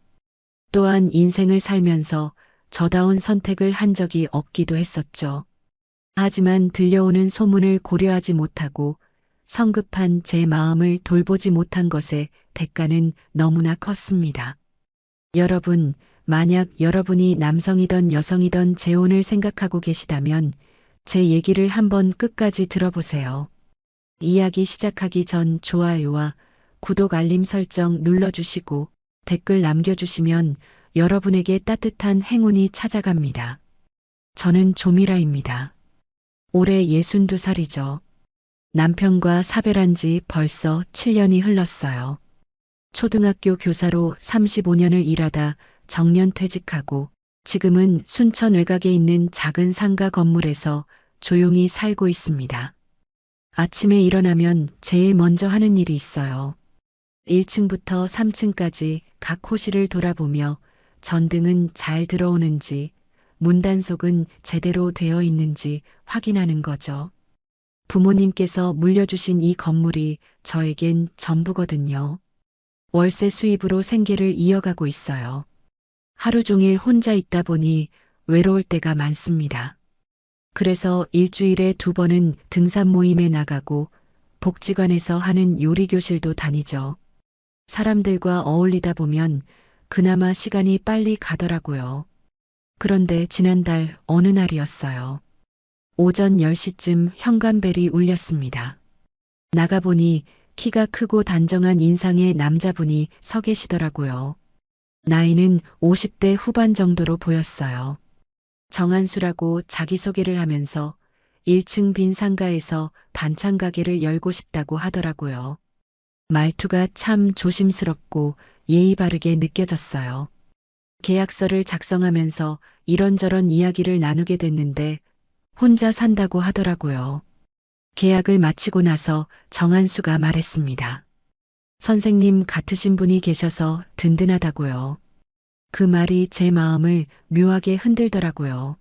또한 인생을 살면서 저다운 선택을 한 적이 없기도 했었죠. 하지만 들려오는 소문을 고려하지 못하고 성급한 제 마음을 돌보지 못한 것의 대가는 너무나 컸습니다. 여러분, 만약 여러분이 남성이든 여성이든 재혼을 생각하고 계시다면 제 얘기를 한번 끝까지 들어보세요. 이야기 시작하기 전 좋아요와 구독 알림 설정 눌러주시고 댓글 남겨주시면 여러분에게 따뜻한 행운이 찾아갑니다. 저는 조미라입니다. 올해 62살이죠. 남편과 사별한 지 벌써 7년이 흘렀어요. 초등학교 교사로 35년을 일하다 정년 퇴직하고 지금은 순천 외곽에 있는 작은 상가 건물에서 조용히 살고 있습니다. 아침에 일어나면 제일 먼저 하는 일이 있어요. 1층부터 3층까지 각 호실을 돌아보며 전등은 잘 들어오는지, 문단속은 제대로 되어 있는지 확인하는 거죠. 부모님께서 물려주신 이 건물이 저에겐 전부거든요. 월세 수입으로 생계를 이어가고 있어요. 하루 종일 혼자 있다 보니 외로울 때가 많습니다. 그래서 일주일에 2번은 등산 모임에 나가고 복지관에서 하는 요리 교실도 다니죠. 사람들과 어울리다 보면 그나마 시간이 빨리 가더라고요. 그런데 지난달 어느 날이었어요. 오전 10시쯤 현관벨이 울렸습니다. 나가보니 키가 크고 단정한 인상의 남자분이 서 계시더라고요. 나이는 50대 후반 정도로 보였어요. 정한수라고 자기소개를 하면서 1층 빈 상가에서 반찬 가게를 열고 싶다고 하더라고요. 말투가 참 조심스럽고 예의 바르게 느껴졌어요. 계약서를 작성하면서 이런저런 이야기를 나누게 됐는데 혼자 산다고 하더라고요. 계약을 마치고 나서 정한수가 말했습니다. 선생님 같으신 분이 계셔서 든든하다고요. 그 말이 제 마음을 묘하게 흔들더라고요.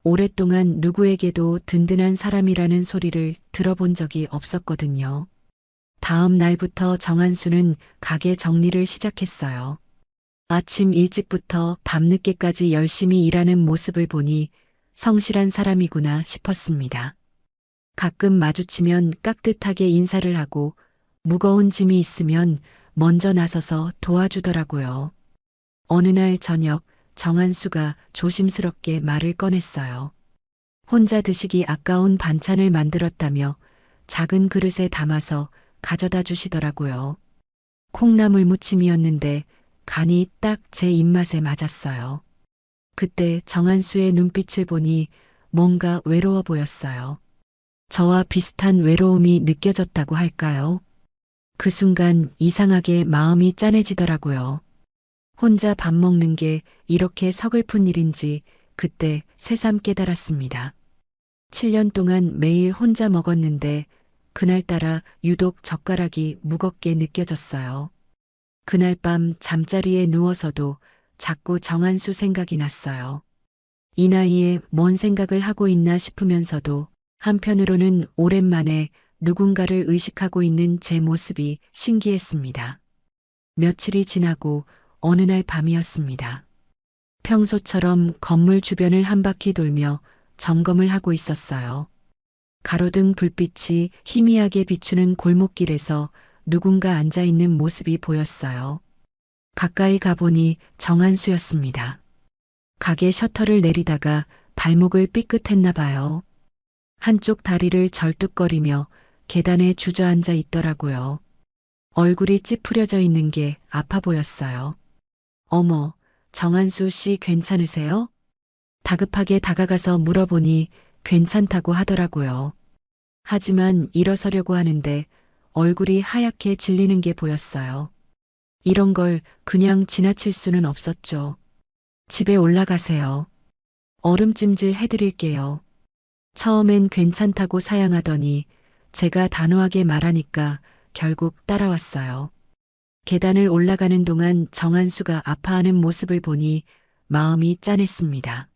오랫동안 누구에게도 든든한 사람이라는 소리를 들어본 적이 없었거든요. 다음 날부터 정한수는 가게 정리를 시작했어요. 아침 일찍부터 밤늦게까지 열심히 일하는 모습을 보니 성실한 사람이구나 싶었습니다. 가끔 마주치면 깍듯하게 인사를 하고 무거운 짐이 있으면 먼저 나서서 도와주더라고요. 어느 날 저녁 정한수가 조심스럽게 말을 꺼냈어요. 혼자 드시기 아까운 반찬을 만들었다며 작은 그릇에 담아서 가져다 주시더라고요. 콩나물 무침이었는데 간이 딱 제 입맛에 맞았어요. 그때 정한수의 눈빛을 보니 뭔가 외로워 보였어요. 저와 비슷한 외로움이 느껴졌다고 할까요? 그 순간 이상하게 마음이 짠해지더라고요. 혼자 밥 먹는 게 이렇게 서글픈 일인지 그때 새삼 깨달았습니다. 7년 동안 매일 혼자 먹었는데 그날따라 유독 젓가락이 무겁게 느껴졌어요. 그날 밤 잠자리에 누워서도 자꾸 정한수 생각이 났어요. 이 나이에 뭔 생각을 하고 있나 싶으면서도 한편으로는 오랜만에 누군가를 의식하고 있는 제 모습이 신기했습니다. 며칠이 지나고 어느 날 밤이었습니다. 평소처럼 건물 주변을 한 바퀴 돌며 점검을 하고 있었어요. 가로등 불빛이 희미하게 비추는 골목길에서 누군가 앉아 있는 모습이 보였어요. 가까이 가보니 정한수였습니다. 가게 셔터를 내리다가 발목을 삐끗했나 봐요. 한쪽 다리를 절뚝거리며 계단에 주저앉아 있더라고요. 얼굴이 찌푸려져 있는 게 아파 보였어요. 어머, 정한수 씨 괜찮으세요? 다급하게 다가가서 물어보니 괜찮다고 하더라고요. 하지만 일어서려고 하는데 얼굴이 하얗게 질리는 게 보였어요. 이런 걸 그냥 지나칠 수는 없었죠. 집에 올라가세요. 얼음찜질 해드릴게요. 처음엔 괜찮다고 사양하더니 제가 단호하게 말하니까 결국 따라왔어요. 계단을 올라가는 동안 정한수가 아파하는 모습을 보니 마음이 짠했습니다.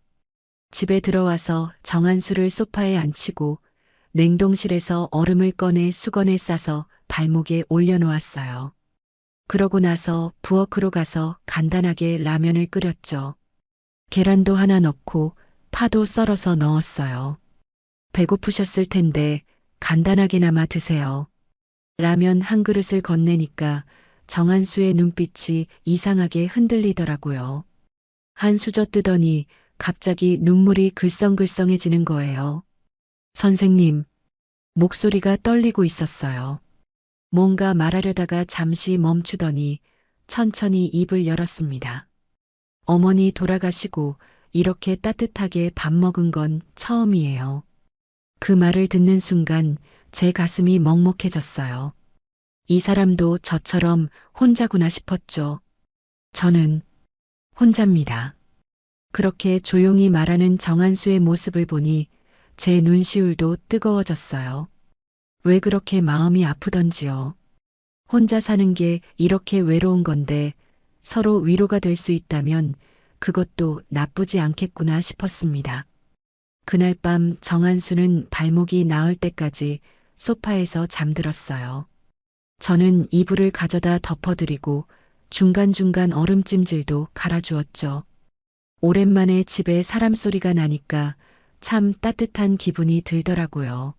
집에 들어와서 정한수를 소파에 앉히고 냉동실에서 얼음을 꺼내 수건에 싸서 발목에 올려놓았어요. 그러고 나서 부엌으로 가서 간단하게 라면을 끓였죠. 계란도 하나 넣고 파도 썰어서 넣었어요. 배고프셨을 텐데 간단하게나마 드세요. 라면 한 그릇을 건네니까 정한수의 눈빛이 이상하게 흔들리더라고요. 한 수저 뜨더니 갑자기 눈물이 글썽글썽해지는 거예요. 선생님, 목소리가 떨리고 있었어요. 뭔가 말하려다가 잠시 멈추더니 천천히 입을 열었습니다. 어머니 돌아가시고 이렇게 따뜻하게 밥 먹은 건 처음이에요. 그 말을 듣는 순간 제 가슴이 먹먹해졌어요. 이 사람도 저처럼 혼자구나 싶었죠. 저는 혼자입니다. 그렇게 조용히 말하는 정한수의 모습을 보니 제 눈시울도 뜨거워졌어요. 왜 그렇게 마음이 아프던지요. 혼자 사는 게 이렇게 외로운 건데 서로 위로가 될 수 있다면 그것도 나쁘지 않겠구나 싶었습니다. 그날 밤 정한수는 발목이 나을 때까지 소파에서 잠들었어요. 저는 이불을 가져다 덮어드리고 중간중간 얼음찜질도 갈아주었죠. 오랜만에 집에 사람 소리가 나니까 참 따뜻한 기분이 들더라고요.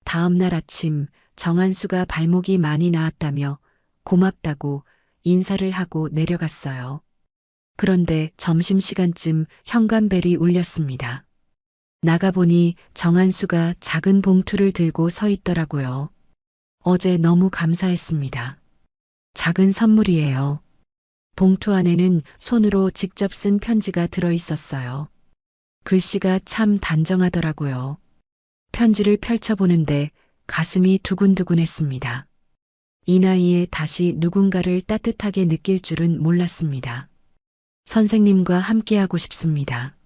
다음 날 아침 정한수가 발목이 많이 나았다며 고맙다고 인사를 하고 내려갔어요. 그런데 점심시간쯤 현관벨이 울렸습니다. 나가보니 정한수가 작은 봉투를 들고 서 있더라고요. 어제 너무 감사했습니다. 작은 선물이에요. 봉투 안에는 손으로 직접 쓴 편지가 들어 있었어요. 글씨가 참 단정하더라고요. 편지를 펼쳐보는데 가슴이 두근두근했습니다. 이 나이에 다시 누군가를 따뜻하게 느낄 줄은 몰랐습니다. 선생님과 함께하고 싶습니다.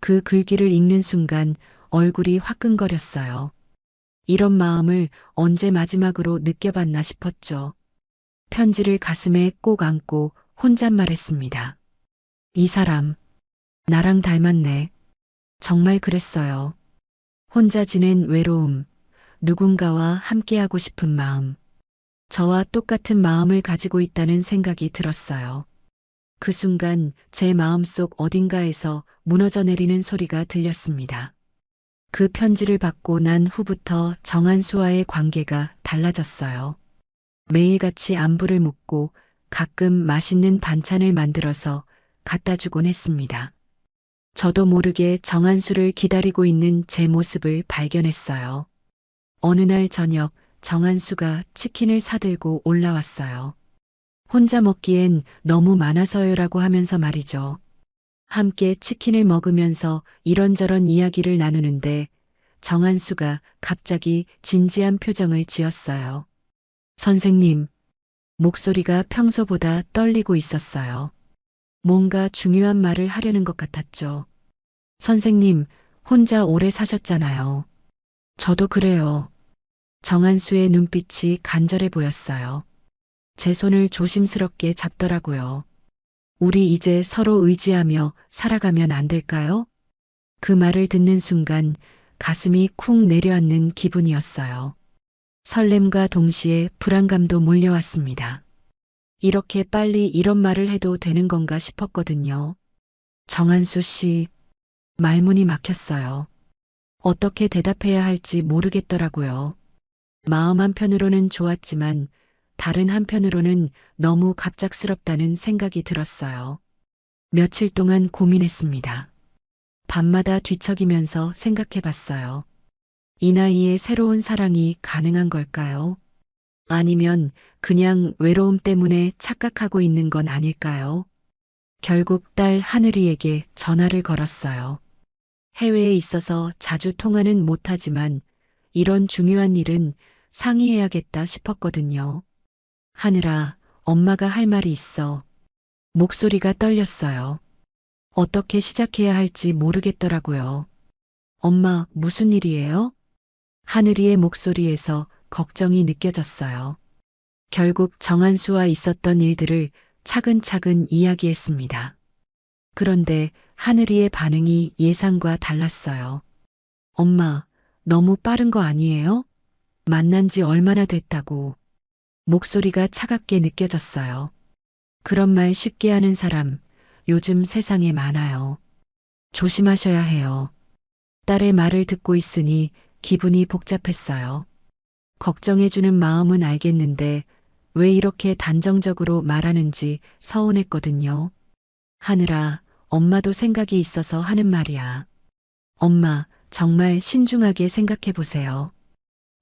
그 글귀를 읽는 순간 얼굴이 화끈거렸어요. 이런 마음을 언제 마지막으로 느껴봤나 싶었죠. 편지를 가슴에 꼭 안고 혼잣말했습니다. 이 사람, 나랑 닮았네. 정말 그랬어요. 혼자 지낸 외로움, 누군가와 함께하고 싶은 마음. 저와 똑같은 마음을 가지고 있다는 생각이 들었어요. 그 순간 제 마음속 어딘가에서 무너져 내리는 소리가 들렸습니다. 그 편지를 받고 난 후부터 정한수와의 관계가 달라졌어요. 매일같이 안부를 묻고 가끔 맛있는 반찬을 만들어서 갖다 주곤 했습니다. 저도 모르게 정한수를 기다리고 있는 제 모습을 발견했어요. 어느 날 저녁 정한수가 치킨을 사들고 올라왔어요. 혼자 먹기엔 너무 많아서요라고 하면서 말이죠. 함께 치킨을 먹으면서 이런저런 이야기를 나누는데 정한수가 갑자기 진지한 표정을 지었어요. 선생님, 목소리가 평소보다 떨리고 있었어요. 뭔가 중요한 말을 하려는 것 같았죠. 선생님, 혼자 오래 사셨잖아요. 저도 그래요. 정한수의 눈빛이 간절해 보였어요. 제 손을 조심스럽게 잡더라고요. 우리 이제 서로 의지하며 살아가면 안 될까요? 그 말을 듣는 순간 가슴이 쿵 내려앉는 기분이었어요. 설렘과 동시에 불안감도 몰려왔습니다. 이렇게 빨리 이런 말을 해도 되는 건가 싶었거든요. 정한수 씨, 말문이 막혔어요. 어떻게 대답해야 할지 모르겠더라고요. 마음 한편으로는 좋았지만 다른 한편으로는 너무 갑작스럽다는 생각이 들었어요. 며칠 동안 고민했습니다. 밤마다 뒤척이면서 생각해 봤어요. 이 나이에 새로운 사랑이 가능한 걸까요? 아니면 그냥 외로움 때문에 착각하고 있는 건 아닐까요? 결국 딸 하늘이에게 전화를 걸었어요. 해외에 있어서 자주 통화는 못하지만 이런 중요한 일은 상의해야겠다 싶었거든요. 하늘아, 엄마가 할 말이 있어. 목소리가 떨렸어요. 어떻게 시작해야 할지 모르겠더라고요. 엄마, 무슨 일이에요? 하늘이의 목소리에서 걱정이 느껴졌어요. 결국 정한수와 있었던 일들을 차근차근 이야기했습니다. 그런데 하늘이의 반응이 예상과 달랐어요. 엄마, 너무 빠른 거 아니에요? 만난 지 얼마나 됐다고. 목소리가 차갑게 느껴졌어요. 그런 말 쉽게 하는 사람, 요즘 세상에 많아요. 조심하셔야 해요. 딸의 말을 듣고 있으니 기분이 복잡했어요. 걱정해주는 마음은 알겠는데 왜 이렇게 단정적으로 말하는지 서운했거든요. 하늘아, 엄마도 생각이 있어서 하는 말이야. 엄마, 정말 신중하게 생각해 보세요.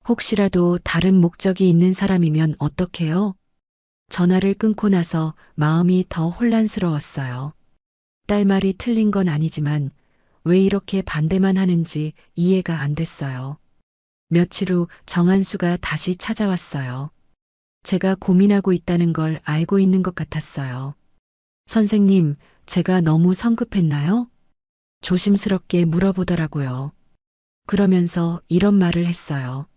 혹시라도 다른 목적이 있는 사람이면 어떡해요? 전화를 끊고 나서 마음이 더 혼란스러웠어요. 딸 말이 틀린 건 아니지만 왜 이렇게 반대만 하는지 이해가 안 됐어요. 며칠 후 정한수가 다시 찾아왔어요. 제가 고민하고 있다는 걸 알고 있는 것 같았어요. 선생님, 제가 너무 성급했나요? 조심스럽게 물어보더라고요. 그러면서 이런 말을 했어요.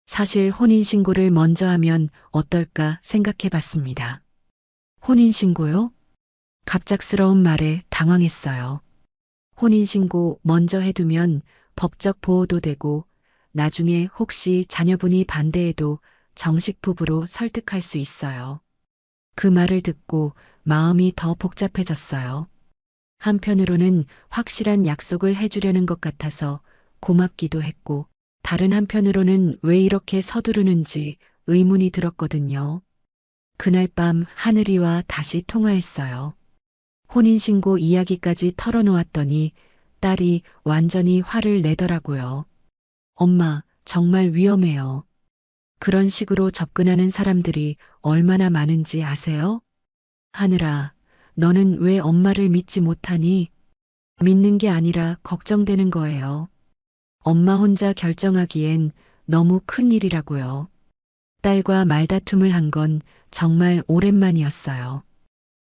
사실 혼인신고를 먼저 하면 어떨까 생각해 봤습니다. 혼인신고요? 갑작스러운 말에 당황했어요. 혼인신고 먼저 해두면 법적 보호도 되고 나중에 혹시 자녀분이 반대해도 정식 부부로 설득할 수 있어요. 그 말을 듣고 마음이 더 복잡해졌어요. 한편으로는 확실한 약속을 해주려는 것 같아서 고맙기도 했고, 다른 한편으로는 왜 이렇게 서두르는지 의문이 들었거든요. 그날 밤 하늘이와 다시 통화했어요. 혼인신고 이야기까지 털어놓았더니 딸이 완전히 화를 내더라고요. 엄마, 정말 위험해요. 그런 식으로 접근하는 사람들이 얼마나 많은지 아세요? 하늘아, 너는 왜 엄마를 믿지 못하니? 믿는 게 아니라 걱정되는 거예요. 엄마 혼자 결정하기엔 너무 큰 일이라고요. 딸과 말다툼을 한 건 정말 오랜만이었어요.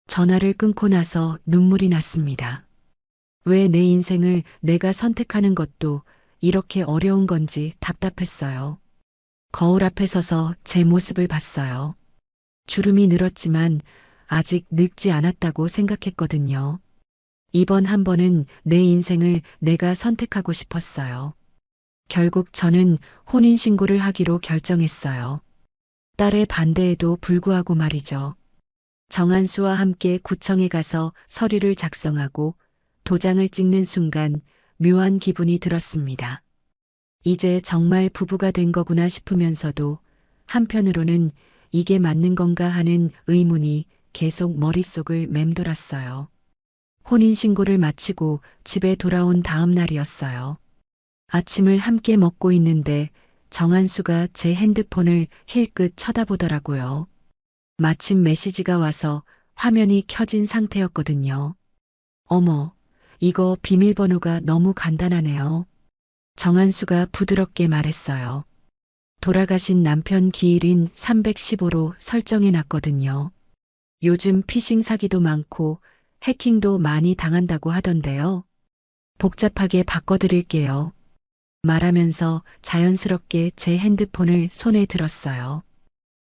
전화를 끊고 나서 눈물이 났습니다. 왜 내 인생을 내가 선택하는 것도 이렇게 어려운 건지 답답했어요. 거울 앞에 서서 제 모습을 봤어요. 주름이 늘었지만 아직 늙지 않았다고 생각했거든요. 이번 한 번은 내 인생을 내가 선택하고 싶었어요. 결국 저는 혼인신고를 하기로 결정했어요. 딸의 반대에도 불구하고 말이죠. 정한수와 함께 구청에 가서 서류를 작성하고 도장을 찍는 순간 묘한 기분이 들었습니다. 이제 정말 부부가 된 거구나 싶으면서도 한편으로는 이게 맞는 건가 하는 의문이 계속 머릿속을 맴돌았어요. 혼인신고를 마치고 집에 돌아온 다음 날이었어요. 아침을 함께 먹고 있는데 정한수가 제 핸드폰을 힐끗 쳐다보더라고요. 마침 메시지가 와서 화면이 켜진 상태였거든요. 어머, 이거 비밀번호가 너무 간단하네요. 정한수가 부드럽게 말했어요. 돌아가신 남편 기일인 315로 설정해 놨거든요. 요즘 피싱 사기도 많고 해킹도 많이 당한다고 하던데요. 복잡하게 바꿔드릴게요. 말하면서 자연스럽게 제 핸드폰을 손에 들었어요.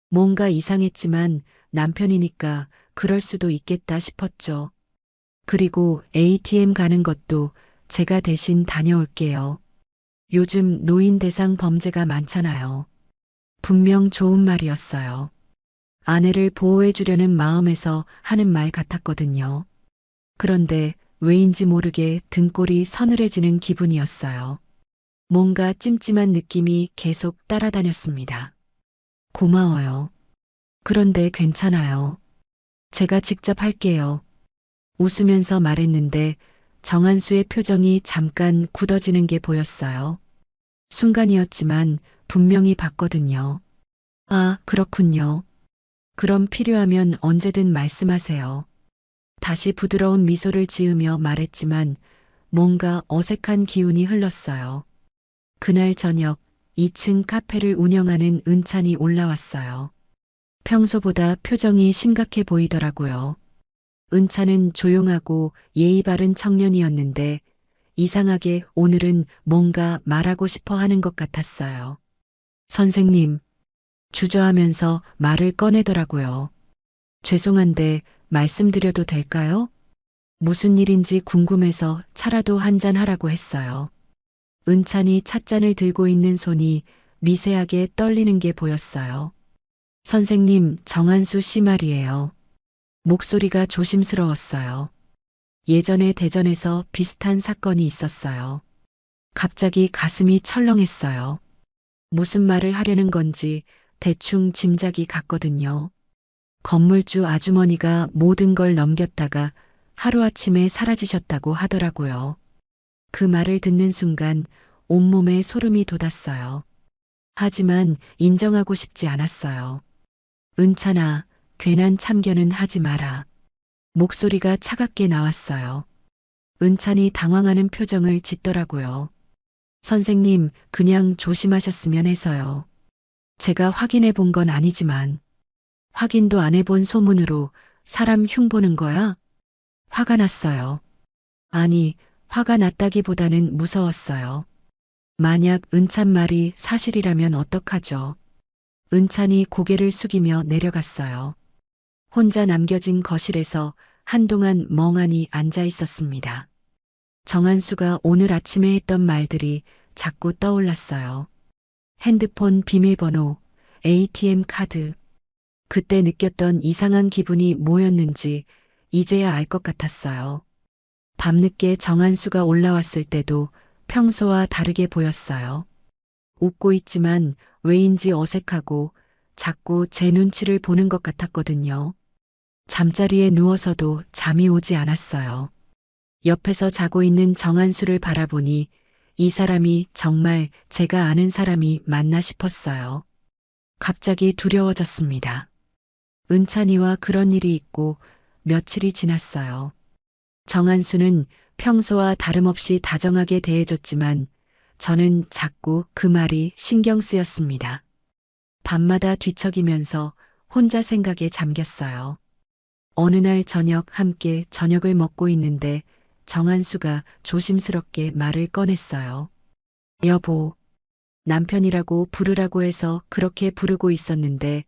뭔가 이상했지만 남편이니까 그럴 수도 있겠다 싶었죠. 그리고 ATM 가는 것도 제가 대신 다녀올게요. 요즘 노인 대상 범죄가 많잖아요. 분명 좋은 말이었어요. 아내를 보호해 주려는 마음에서 하는 말 같았거든요. 그런데 왜인지 모르게 등골이 서늘해지는 기분이었어요. 뭔가 찜찜한 느낌이 계속 따라다녔습니다. 고마워요. 그런데 괜찮아요. 제가 직접 할게요. 웃으면서 말했는데 정한수의 표정이 잠깐 굳어지는 게 보였어요. 순간이었지만 분명히 봤거든요. 아, 그렇군요. 그럼 필요하면 언제든 말씀하세요. 다시 부드러운 미소를 지으며 말했지만 뭔가 어색한 기운이 흘렀어요. 그날 저녁 2층 카페를 운영하는 은찬이 올라왔어요. 평소보다 표정이 심각해 보이더라고요. 은찬은 조용하고 예의 바른 청년이었는데 이상하게 오늘은 뭔가 말하고 싶어 하는 것 같았어요. 선생님, 주저하면서 말을 꺼내더라고요. 죄송한데 말씀드려도 될까요? 무슨 일인지 궁금해서 차라도 한잔 하라고 했어요. 은찬이 찻잔을 들고 있는 손이 미세하게 떨리는 게 보였어요. 선생님, 정한수 씨 말이에요. 목소리가 조심스러웠어요. 예전에 대전에서 비슷한 사건이 있었어요. 갑자기 가슴이 철렁했어요. 무슨 말을 하려는 건지 대충 짐작이 갔거든요. 건물주 아주머니가 모든 걸 넘겼다가 하루아침에 사라지셨다고 하더라고요. 그 말을 듣는 순간 온몸에 소름이 돋았어요. 하지만 인정하고 싶지 않았어요. 은찬아, 괜한 참견은 하지 마라. 목소리가 차갑게 나왔어요. 은찬이 당황하는 표정을 짓더라고요. 선생님, 그냥 조심하셨으면 해서요. 제가 확인해 본 건 아니지만, 확인도 안 해본 소문으로 사람 흉보는 거야? 화가 났어요. 아니, 화가 났다기보다는 무서웠어요. 만약 은찬 말이 사실이라면 어떡하죠? 은찬이 고개를 숙이며 내려갔어요. 혼자 남겨진 거실에서 한동안 멍하니 앉아 있었습니다. 정한수가 오늘 아침에 했던 말들이 자꾸 떠올랐어요. 핸드폰 비밀번호, ATM 카드. 그때 느꼈던 이상한 기분이 뭐였는지 이제야 알 것 같았어요. 밤늦게 정한수가 올라왔을 때도 평소와 다르게 보였어요. 웃고 있지만 왜인지 어색하고 자꾸 제 눈치를 보는 것 같았거든요. 잠자리에 누워서도 잠이 오지 않았어요. 옆에서 자고 있는 정한수를 바라보니 이 사람이 정말 제가 아는 사람이 맞나 싶었어요. 갑자기 두려워졌습니다. 은찬이와 그런 일이 있고 며칠이 지났어요. 정한수는 평소와 다름없이 다정하게 대해줬지만 저는 자꾸 그 말이 신경 쓰였습니다. 밤마다 뒤척이면서 혼자 생각에 잠겼어요. 어느 날 저녁 함께 저녁을 먹고 있는데 정한수가 조심스럽게 말을 꺼냈어요. 여보, 남편이라고 부르라고 해서 그렇게 부르고 있었는데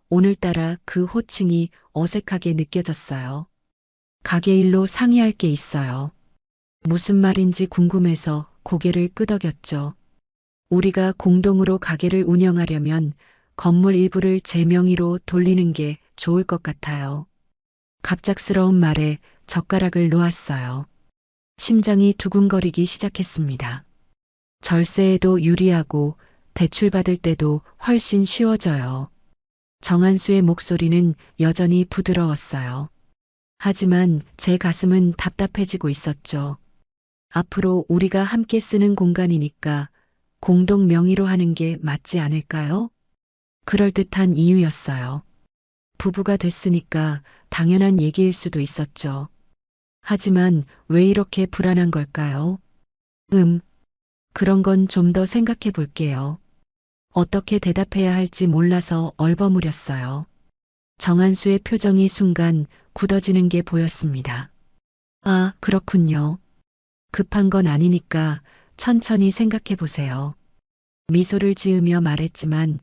오늘따라 그 호칭이 어색하게 느껴졌어요. 가게 일로 상의할 게 있어요. 무슨 말인지 궁금해서 고개를 끄덕였죠. 우리가 공동으로 가게를 운영하려면 건물 일부를 제 명의로 돌리는 게 좋을 것 같아요. 갑작스러운 말에 젓가락을 놓았어요. 심장이 두근거리기 시작했습니다. 절세에도 유리하고 대출받을 때도 훨씬 쉬워져요. 정한수의 목소리는 여전히 부드러웠어요. 하지만 제 가슴은 답답해지고 있었죠. 앞으로 우리가 함께 쓰는 공간이니까 공동 명의로 하는 게 맞지 않을까요? 그럴듯한 이유였어요. 부부가 됐으니까 당연한 얘기일 수도 있었죠. 하지만 왜 이렇게 불안한 걸까요? 그런 건 좀 더 생각해 볼게요. 어떻게 대답해야 할지 몰라서 얼버무렸어요. 정한수의 표정이 순간 굳어지는 게 보였습니다. 아, 그렇군요. 급한 건 아니니까 천천히 생각해 보세요. 미소를 지으며 말했지만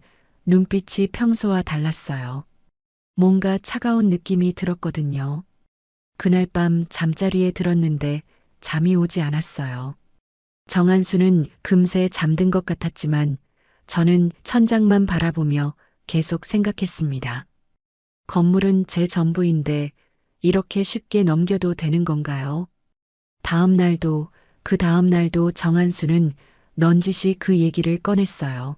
눈빛이 평소와 달랐어요. 뭔가 차가운 느낌이 들었거든요. 그날 밤 잠자리에 들었는데 잠이 오지 않았어요. 정한수는 금세 잠든 것 같았지만 저는 천장만 바라보며 계속 생각했습니다. 건물은 제 전부인데 이렇게 쉽게 넘겨도 되는 건가요? 다음 날도 그 다음 날도 정한수는 넌지시 그 얘기를 꺼냈어요.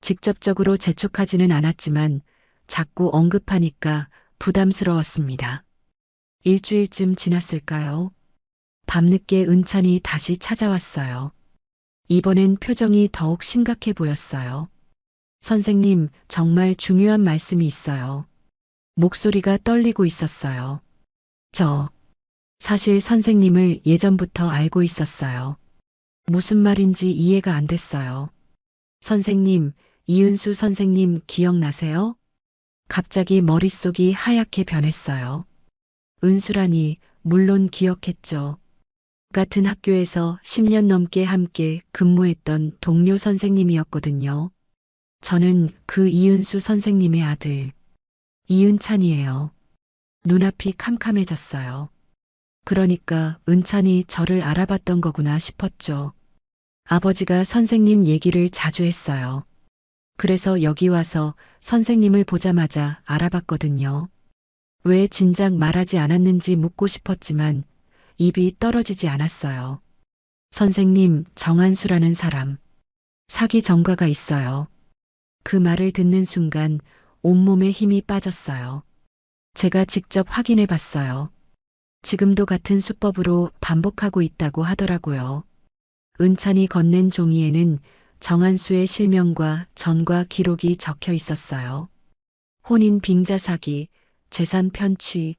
직접적으로 재촉하지는 않았지만 자꾸 언급하니까 부담스러웠습니다. 일주일쯤 지났을까요? 밤늦게 은찬이 다시 찾아왔어요. 이번엔 표정이 더욱 심각해 보였어요. 선생님, 정말 중요한 말씀이 있어요. 목소리가 떨리고 있었어요. 사실 선생님을 예전부터 알고 있었어요. 무슨 말인지 이해가 안 됐어요. 선생님, 이은수 선생님 기억나세요? 갑자기 머릿속이 하얗게 변했어요. 은수라니, 물론 기억했죠. 같은 학교에서 10년 넘게 함께 근무했던 동료 선생님이었거든요. 저는 그 이은수 선생님의 아들, 이은찬이에요. 눈앞이 캄캄해졌어요. 그러니까 은찬이 저를 알아봤던 거구나 싶었죠. 아버지가 선생님 얘기를 자주 했어요. 그래서 여기 와서 선생님을 보자마자 알아봤거든요. 왜 진작 말하지 않았는지 묻고 싶었지만 입이 떨어지지 않았어요. 선생님, 정한수라는 사람, 사기 전과가 있어요. 그 말을 듣는 순간 온몸에 힘이 빠졌어요. 제가 직접 확인해 봤어요. 지금도 같은 수법으로 반복하고 있다고 하더라고요. 은찬이 건넨 종이에는 정한수의 실명과 전과 기록이 적혀 있었어요. 혼인 빙자 사기, 재산 편취,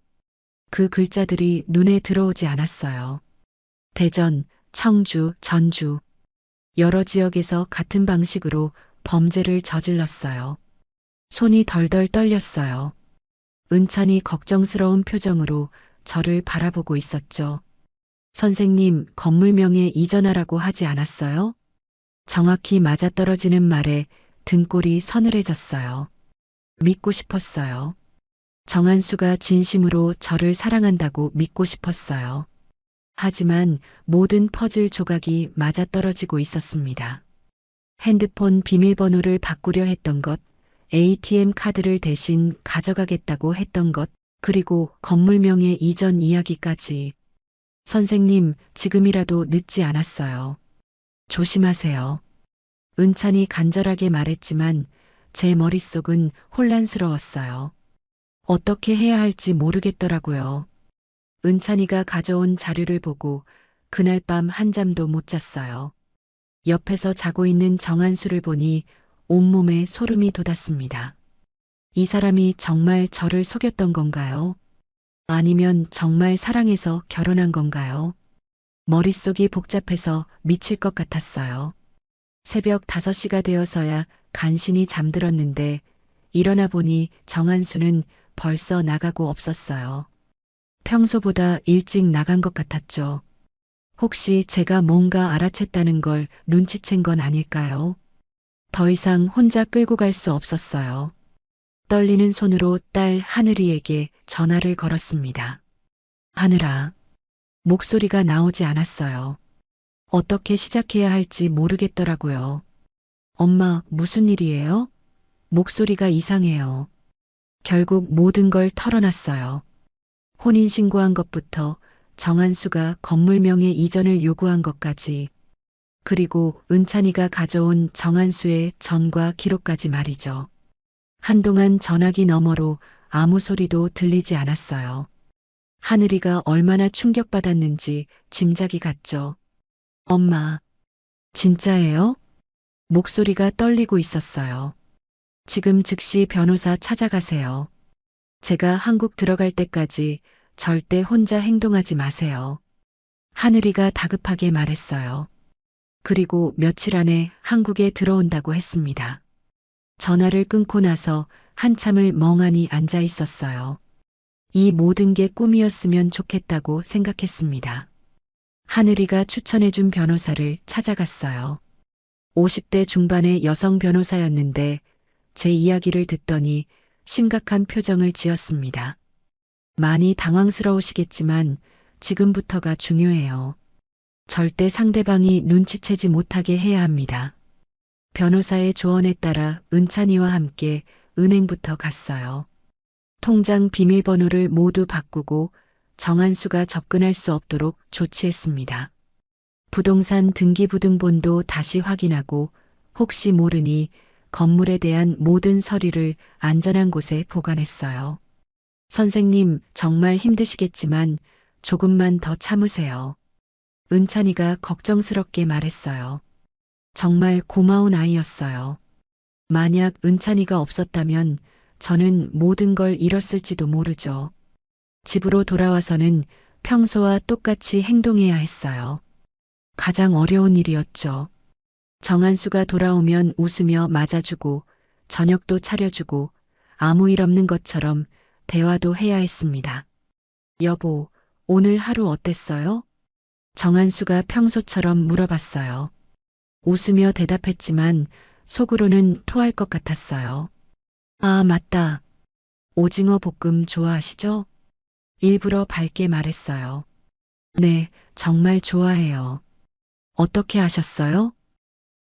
그 글자들이 눈에 들어오지 않았어요. 대전, 청주, 전주. 여러 지역에서 같은 방식으로 범죄를 저질렀어요. 손이 덜덜 떨렸어요. 은찬이 걱정스러운 표정으로 저를 바라보고 있었죠. 선생님, 건물명에 이전하라고 하지 않았어요? 정확히 맞아떨어지는 말에 등골이 서늘해졌어요. 믿고 싶었어요. 정한수가 진심으로 저를 사랑한다고 믿고 싶었어요. 하지만 모든 퍼즐 조각이 맞아떨어지고 있었습니다. 핸드폰 비밀번호를 바꾸려 했던 것, ATM 카드를 대신 가져가겠다고 했던 것, 그리고 건물명의 이전 이야기까지. 선생님, 지금이라도 늦지 않았어요. 조심하세요. 은찬이 간절하게 말했지만 제 머릿속은 혼란스러웠어요. 어떻게 해야 할지 모르겠더라고요. 은찬이가 가져온 자료를 보고 그날 밤 한잠도 못 잤어요. 옆에서 자고 있는 정한수를 보니 온몸에 소름이 돋았습니다. 이 사람이 정말 저를 속였던 건가요? 아니면 정말 사랑해서 결혼한 건가요? 머릿속이 복잡해서 미칠 것 같았어요. 새벽 5시가 되어서야 간신히 잠들었는데 일어나 보니 정한수는 벌써 나가고 없었어요. 평소보다 일찍 나간 것 같았죠. 혹시 제가 뭔가 알아챘다는 걸 눈치챈 건 아닐까요? 더 이상 혼자 끌고 갈 수 없었어요. 떨리는 손으로 딸 하늘이에게 전화를 걸었습니다. 하늘아, 목소리가 나오지 않았어요. 어떻게 시작해야 할지 모르겠더라고요. 엄마, 무슨 일이에요? 목소리가 이상해요. 결국 모든 걸 털어놨어요. 혼인신고한 것부터 정한수가 건물명의 이전을 요구한 것까지, 그리고 은찬이가 가져온 정한수의 전과 기록까지 말이죠. 한동안 전화기 너머로 아무 소리도 들리지 않았어요. 하늘이가 얼마나 충격받았는지 짐작이 갔죠. 엄마, 진짜예요? 목소리가 떨리고 있었어요. 지금 즉시 변호사 찾아가세요. 제가 한국 들어갈 때까지 절대 혼자 행동하지 마세요. 하늘이가 다급하게 말했어요. 그리고 며칠 안에 한국에 들어온다고 했습니다. 전화를 끊고 나서 한참을 멍하니 앉아 있었어요. 이 모든 게 꿈이었으면 좋겠다고 생각했습니다. 하늘이가 추천해준 변호사를 찾아갔어요. 50대 중반의 여성 변호사였는데 제 이야기를 듣더니 심각한 표정을 지었습니다. 많이 당황스러우시겠지만 지금부터가 중요해요. 절대 상대방이 눈치채지 못하게 해야 합니다. 변호사의 조언에 따라 은찬이와 함께 은행부터 갔어요. 통장 비밀번호를 모두 바꾸고 정한수가 접근할 수 없도록 조치했습니다. 부동산 등기부등본도 다시 확인하고 혹시 모르니 건물에 대한 모든 서류를 안전한 곳에 보관했어요. 선생님, 정말 힘드시겠지만 조금만 더 참으세요. 은찬이가 걱정스럽게 말했어요. 정말 고마운 아이였어요. 만약 은찬이가 없었다면 저는 모든 걸 잃었을지도 모르죠. 집으로 돌아와서는 평소와 똑같이 행동해야 했어요. 가장 어려운 일이었죠. 정한수가 돌아오면 웃으며 맞아주고 저녁도 차려주고 아무 일 없는 것처럼 대화도 해야 했습니다. 여보, 오늘 하루 어땠어요? 정한수가 평소처럼 물어봤어요. 웃으며 대답했지만 속으로는 토할 것 같았어요. 아, 맞다. 오징어 볶음 좋아하시죠? 일부러 밝게 말했어요. 네, 정말 좋아해요. 어떻게 아셨어요?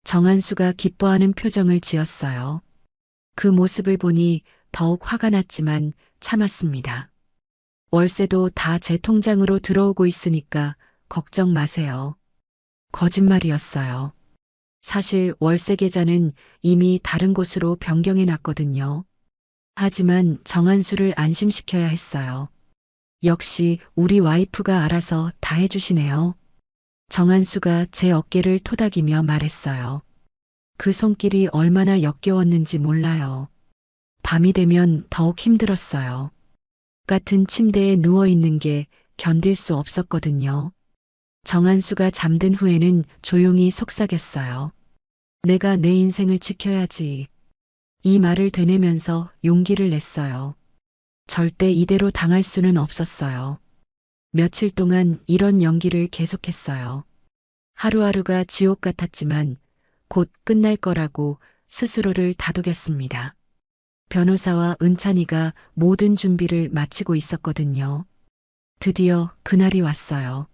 정한수가 기뻐하는 표정을 지었어요. 그 모습을 보니 더욱 화가 났지만 참았습니다. 월세도 다 제 통장으로 들어오고 있으니까 걱정 마세요. 거짓말이었어요. 사실 월세 계좌는 이미 다른 곳으로 변경해 놨거든요. 하지만 정한수를 안심시켜야 했어요. 역시 우리 와이프가 알아서 다 해주시네요. 정한수가 제 어깨를 토닥이며 말했어요. 그 손길이 얼마나 역겨웠는지 몰라요. 밤이 되면 더욱 힘들었어요. 같은 침대에 누워 있는 게 견딜 수 없었거든요. 정한수가 잠든 후에는 조용히 속삭였어요. 내가 내 인생을 지켜야지. 이 말을 되뇌면서 용기를 냈어요. 절대 이대로 당할 수는 없었어요. 며칠 동안 이런 연기를 계속했어요. 하루하루가 지옥 같았지만 곧 끝날 거라고 스스로를 다독였습니다. 변호사와 은찬이가 모든 준비를 마치고 있었거든요. 드디어 그날이 왔어요.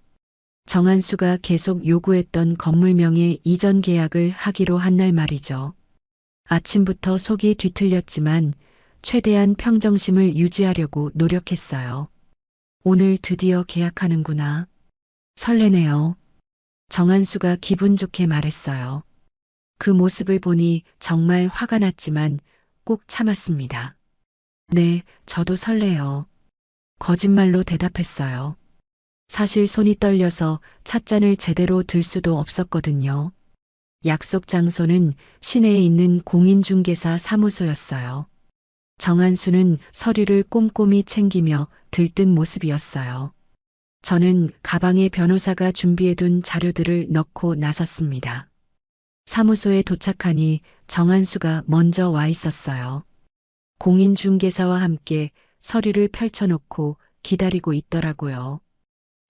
정한수가 계속 요구했던 건물명의 이전 계약을 하기로 한 날 말이죠. 아침부터 속이 뒤틀렸지만 최대한 평정심을 유지하려고 노력했어요. 오늘 드디어 계약하는구나. 설레네요. 정한수가 기분 좋게 말했어요. 그 모습을 보니 정말 화가 났지만 꼭 참았습니다. 네, 저도 설레요. 거짓말로 대답했어요. 사실 손이 떨려서 찻잔을 제대로 들 수도 없었거든요. 약속 장소는 시내에 있는 공인중개사 사무소였어요. 정한수는 서류를 꼼꼼히 챙기며 들뜬 모습이었어요. 저는 가방에 변호사가 준비해둔 자료들을 넣고 나섰습니다. 사무소에 도착하니 정한수가 먼저 와 있었어요. 공인중개사와 함께 서류를 펼쳐놓고 기다리고 있더라고요.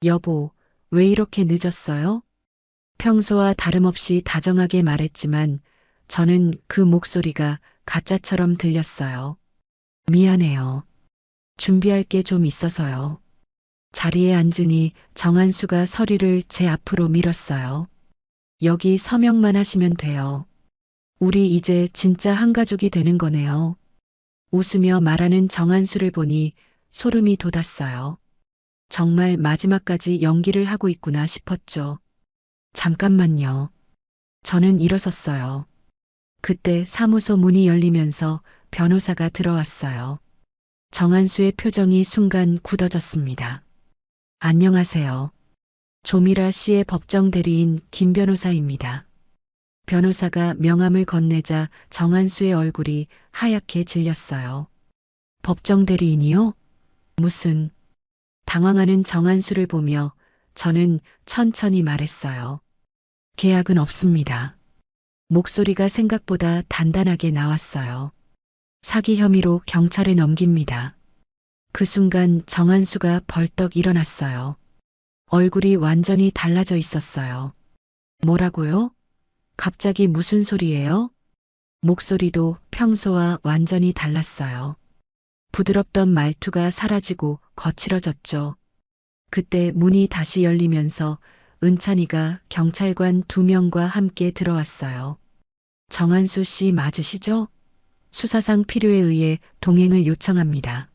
여보, 왜 이렇게 늦었어요? 평소와 다름없이 다정하게 말했지만 저는 그 목소리가 가짜처럼 들렸어요. 미안해요. 준비할 게 좀 있어서요. 자리에 앉으니 정한수가 서류를 제 앞으로 밀었어요. 여기 서명만 하시면 돼요. 우리 이제 진짜 한 가족이 되는 거네요. 웃으며 말하는 정한수를 보니 소름이 돋았어요. 정말 마지막까지 연기를 하고 있구나 싶었죠. 잠깐만요. 저는 일어섰어요. 그때 사무소 문이 열리면서 변호사가 들어왔어요. 정한수의 표정이 순간 굳어졌습니다. 안녕하세요. 조미라 씨의 법정 대리인 김 변호사입니다. 변호사가 명함을 건네자 정한수의 얼굴이 하얗게 질렸어요. 법정 대리인이요? 무슨... 당황하는 정한수를 보며 저는 천천히 말했어요. 계약은 없습니다. 목소리가 생각보다 단단하게 나왔어요. 사기 혐의로 경찰에 넘깁니다. 그 순간 정한수가 벌떡 일어났어요. 얼굴이 완전히 달라져 있었어요. 뭐라고요? 갑자기 무슨 소리예요? 목소리도 평소와 완전히 달랐어요. 부드럽던 말투가 사라지고 거칠어졌죠. 그때 문이 다시 열리면서 은찬이가 경찰관 2명과 함께 들어왔어요. 정한수 씨 맞으시죠? 수사상 필요에 의해 동행을 요청합니다.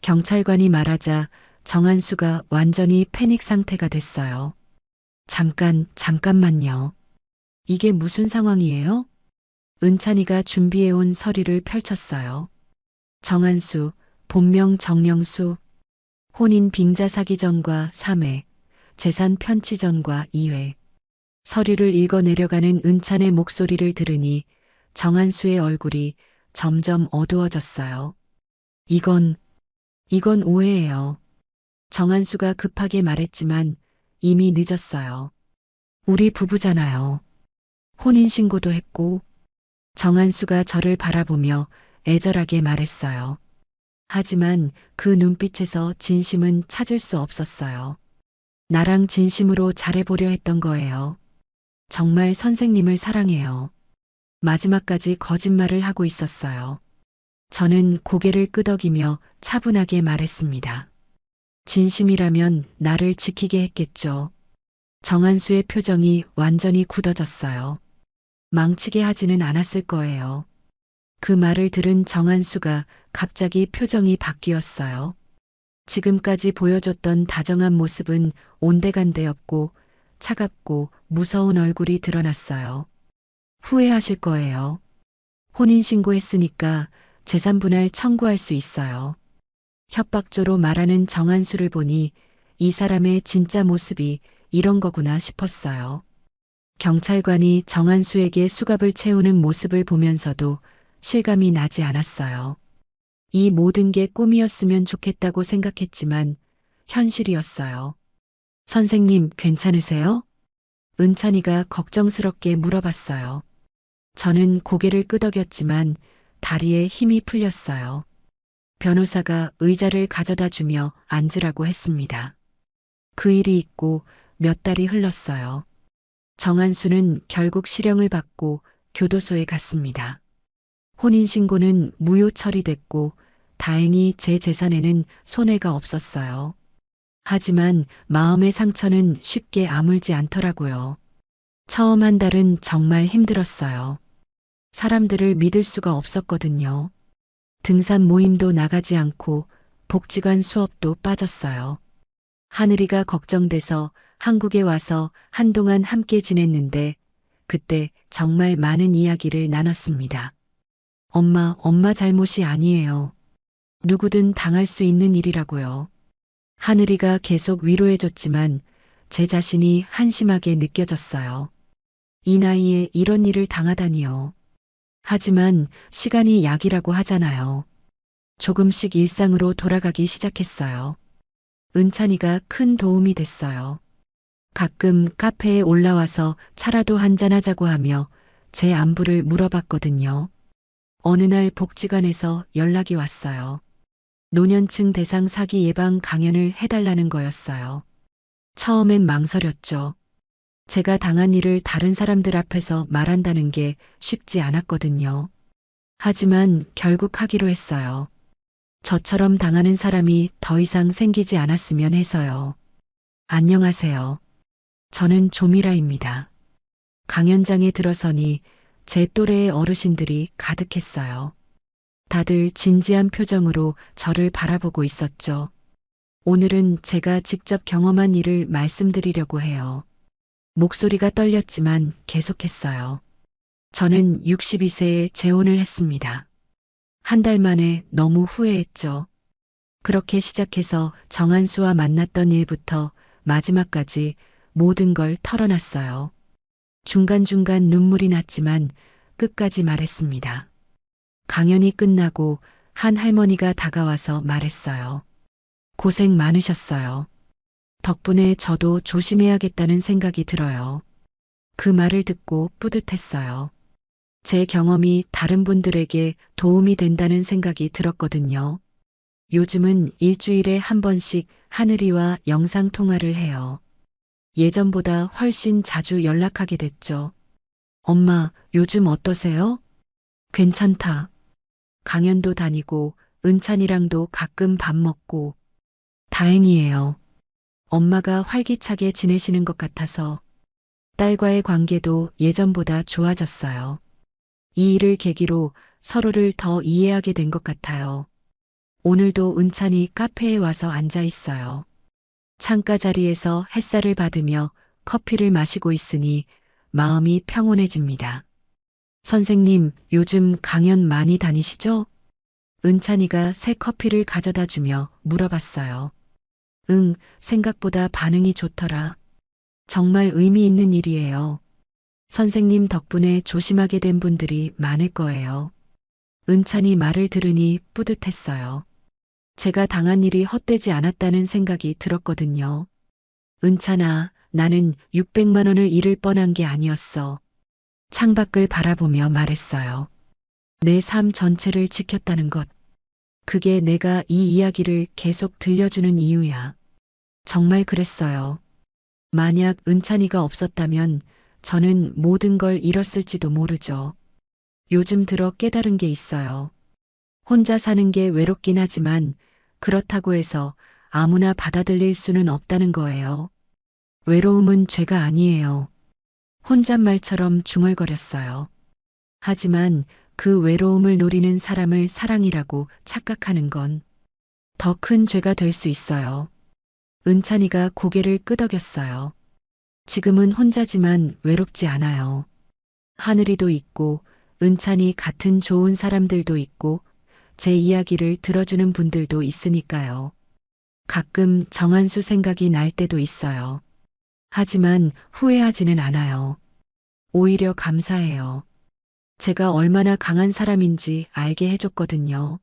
경찰관이 말하자 정한수가 완전히 패닉 상태가 됐어요. 잠깐만요. 이게 무슨 상황이에요? 은찬이가 준비해온 서류를 펼쳤어요. 정한수, 본명 정영수, 혼인 빙자 사기전과 3회, 재산 편취전과 2회. 서류를 읽어 내려가는 은찬의 목소리를 들으니 정한수의 얼굴이 점점 어두워졌어요. 이건 오해예요. 정한수가 급하게 말했지만 이미 늦었어요. 우리 부부잖아요. 혼인신고도 했고. 정한수가 저를 바라보며 애절하게 말했어요. 하지만 그 눈빛에서 진심은 찾을 수 없었어요. 나랑 진심으로 잘해보려 했던 거예요. 정말 선생님을 사랑해요. 마지막까지 거짓말을 하고 있었어요. 저는 고개를 끄덕이며 차분하게 말했습니다. 진심이라면 나를 지키게 했겠죠. 정한수의 표정이 완전히 굳어졌어요. 망치게 하지는 않았을 거예요. 그 말을 들은 정한수가 갑자기 표정이 바뀌었어요. 지금까지 보여줬던 다정한 모습은 온데간데없고 차갑고 무서운 얼굴이 드러났어요. 후회하실 거예요. 혼인신고했으니까 재산분할 청구할 수 있어요. 협박조로 말하는 정한수를 보니 이 사람의 진짜 모습이 이런 거구나 싶었어요. 경찰관이 정한수에게 수갑을 채우는 모습을 보면서도 실감이 나지 않았어요. 이 모든 게 꿈이었으면 좋겠다고 생각했지만 현실이었어요. 선생님, 괜찮으세요? 은찬이가 걱정스럽게 물어봤어요. 저는 고개를 끄덕였지만 다리에 힘이 풀렸어요. 변호사가 의자를 가져다 주며 앉으라고 했습니다. 그 일이 있고 몇 달이 흘렀어요. 정한수는 결국 실형을 받고 교도소에 갔습니다. 혼인신고는 무효 처리됐고 다행히 제 재산에는 손해가 없었어요. 하지만 마음의 상처는 쉽게 아물지 않더라고요. 처음 한 달은 정말 힘들었어요. 사람들을 믿을 수가 없었거든요. 등산 모임도 나가지 않고 복지관 수업도 빠졌어요. 하늘이가 걱정돼서 한국에 와서 한동안 함께 지냈는데 그때 정말 많은 이야기를 나눴습니다. 엄마 잘못이 아니에요. 누구든 당할 수 있는 일이라고요. 하늘이가 계속 위로해줬지만 제 자신이 한심하게 느껴졌어요. 이 나이에 이런 일을 당하다니요. 하지만 시간이 약이라고 하잖아요. 조금씩 일상으로 돌아가기 시작했어요. 은찬이가 큰 도움이 됐어요. 가끔 카페에 올라와서 차라도 한잔하자고 하며 제 안부를 물어봤거든요. 어느 날 복지관에서 연락이 왔어요. 노년층 대상 사기 예방 강연을 해달라는 거였어요. 처음엔 망설였죠. 제가 당한 일을 다른 사람들 앞에서 말한다는 게 쉽지 않았거든요. 하지만 결국 하기로 했어요. 저처럼 당하는 사람이 더 이상 생기지 않았으면 해서요. 안녕하세요. 저는 조미라입니다. 강연장에 들어서니 제 또래의 어르신들이 가득했어요. 다들 진지한 표정으로 저를 바라보고 있었죠. 오늘은 제가 직접 경험한 일을 말씀드리려고 해요. 목소리가 떨렸지만 계속했어요. 저는 62세에 재혼을 했습니다. 한 달 만에 너무 후회했죠. 그렇게 시작해서 정한수와 만났던 일부터 마지막까지 모든 걸 털어놨어요. 중간중간 눈물이 났지만 끝까지 말했습니다. 강연이 끝나고 한 할머니가 다가와서 말했어요. 고생 많으셨어요. 덕분에 저도 조심해야겠다는 생각이 들어요. 그 말을 듣고 뿌듯했어요. 제 경험이 다른 분들에게 도움이 된다는 생각이 들었거든요. 요즘은 일주일에 한 번씩 하늘이와 영상 통화를 해요. 예전보다 훨씬 자주 연락하게 됐죠. 엄마, 요즘 어떠세요? 괜찮다. 강연도 다니고 은찬이랑도 가끔 밥 먹고 다행이에요. 엄마가 활기차게 지내시는 것 같아서 딸과의 관계도 예전보다 좋아졌어요. 이 일을 계기로 서로를 더 이해하게 된 것 같아요. 오늘도 은찬이 카페에 와서 앉아 있어요. 창가 자리에서 햇살을 받으며 커피를 마시고 있으니 마음이 평온해집니다. 선생님, 요즘 강연 많이 다니시죠? 은찬이가 새 커피를 가져다 주며 물어봤어요. 응, 생각보다 반응이 좋더라. 정말 의미 있는 일이에요. 선생님 덕분에 조심하게 된 분들이 많을 거예요. 은찬이 말을 들으니 뿌듯했어요. 제가 당한 일이 헛되지 않았다는 생각이 들었거든요. 은찬아, 나는 600만 원을 잃을 뻔한 게 아니었어. 창밖을 바라보며 말했어요. 내 삶 전체를 지켰다는 것. 그게 내가 이 이야기를 계속 들려주는 이유야. 정말 그랬어요. 만약 은찬이가 없었다면 저는 모든 걸 잃었을지도 모르죠. 요즘 들어 깨달은 게 있어요. 혼자 사는 게 외롭긴 하지만 그렇다고 해서 아무나 받아들일 수는 없다는 거예요. 외로움은 죄가 아니에요. 혼잣말처럼 중얼거렸어요. 하지만 그 외로움을 노리는 사람을 사랑이라고 착각하는 건 더 큰 죄가 될 수 있어요. 은찬이가 고개를 끄덕였어요. 지금은 혼자지만 외롭지 않아요. 하늘이도 있고 은찬이 같은 좋은 사람들도 있고 제 이야기를 들어주는 분들도 있으니까요. 가끔 정한수 생각이 날 때도 있어요. 하지만 후회하지는 않아요. 오히려 감사해요. 제가 얼마나 강한 사람인지 알게 해줬거든요.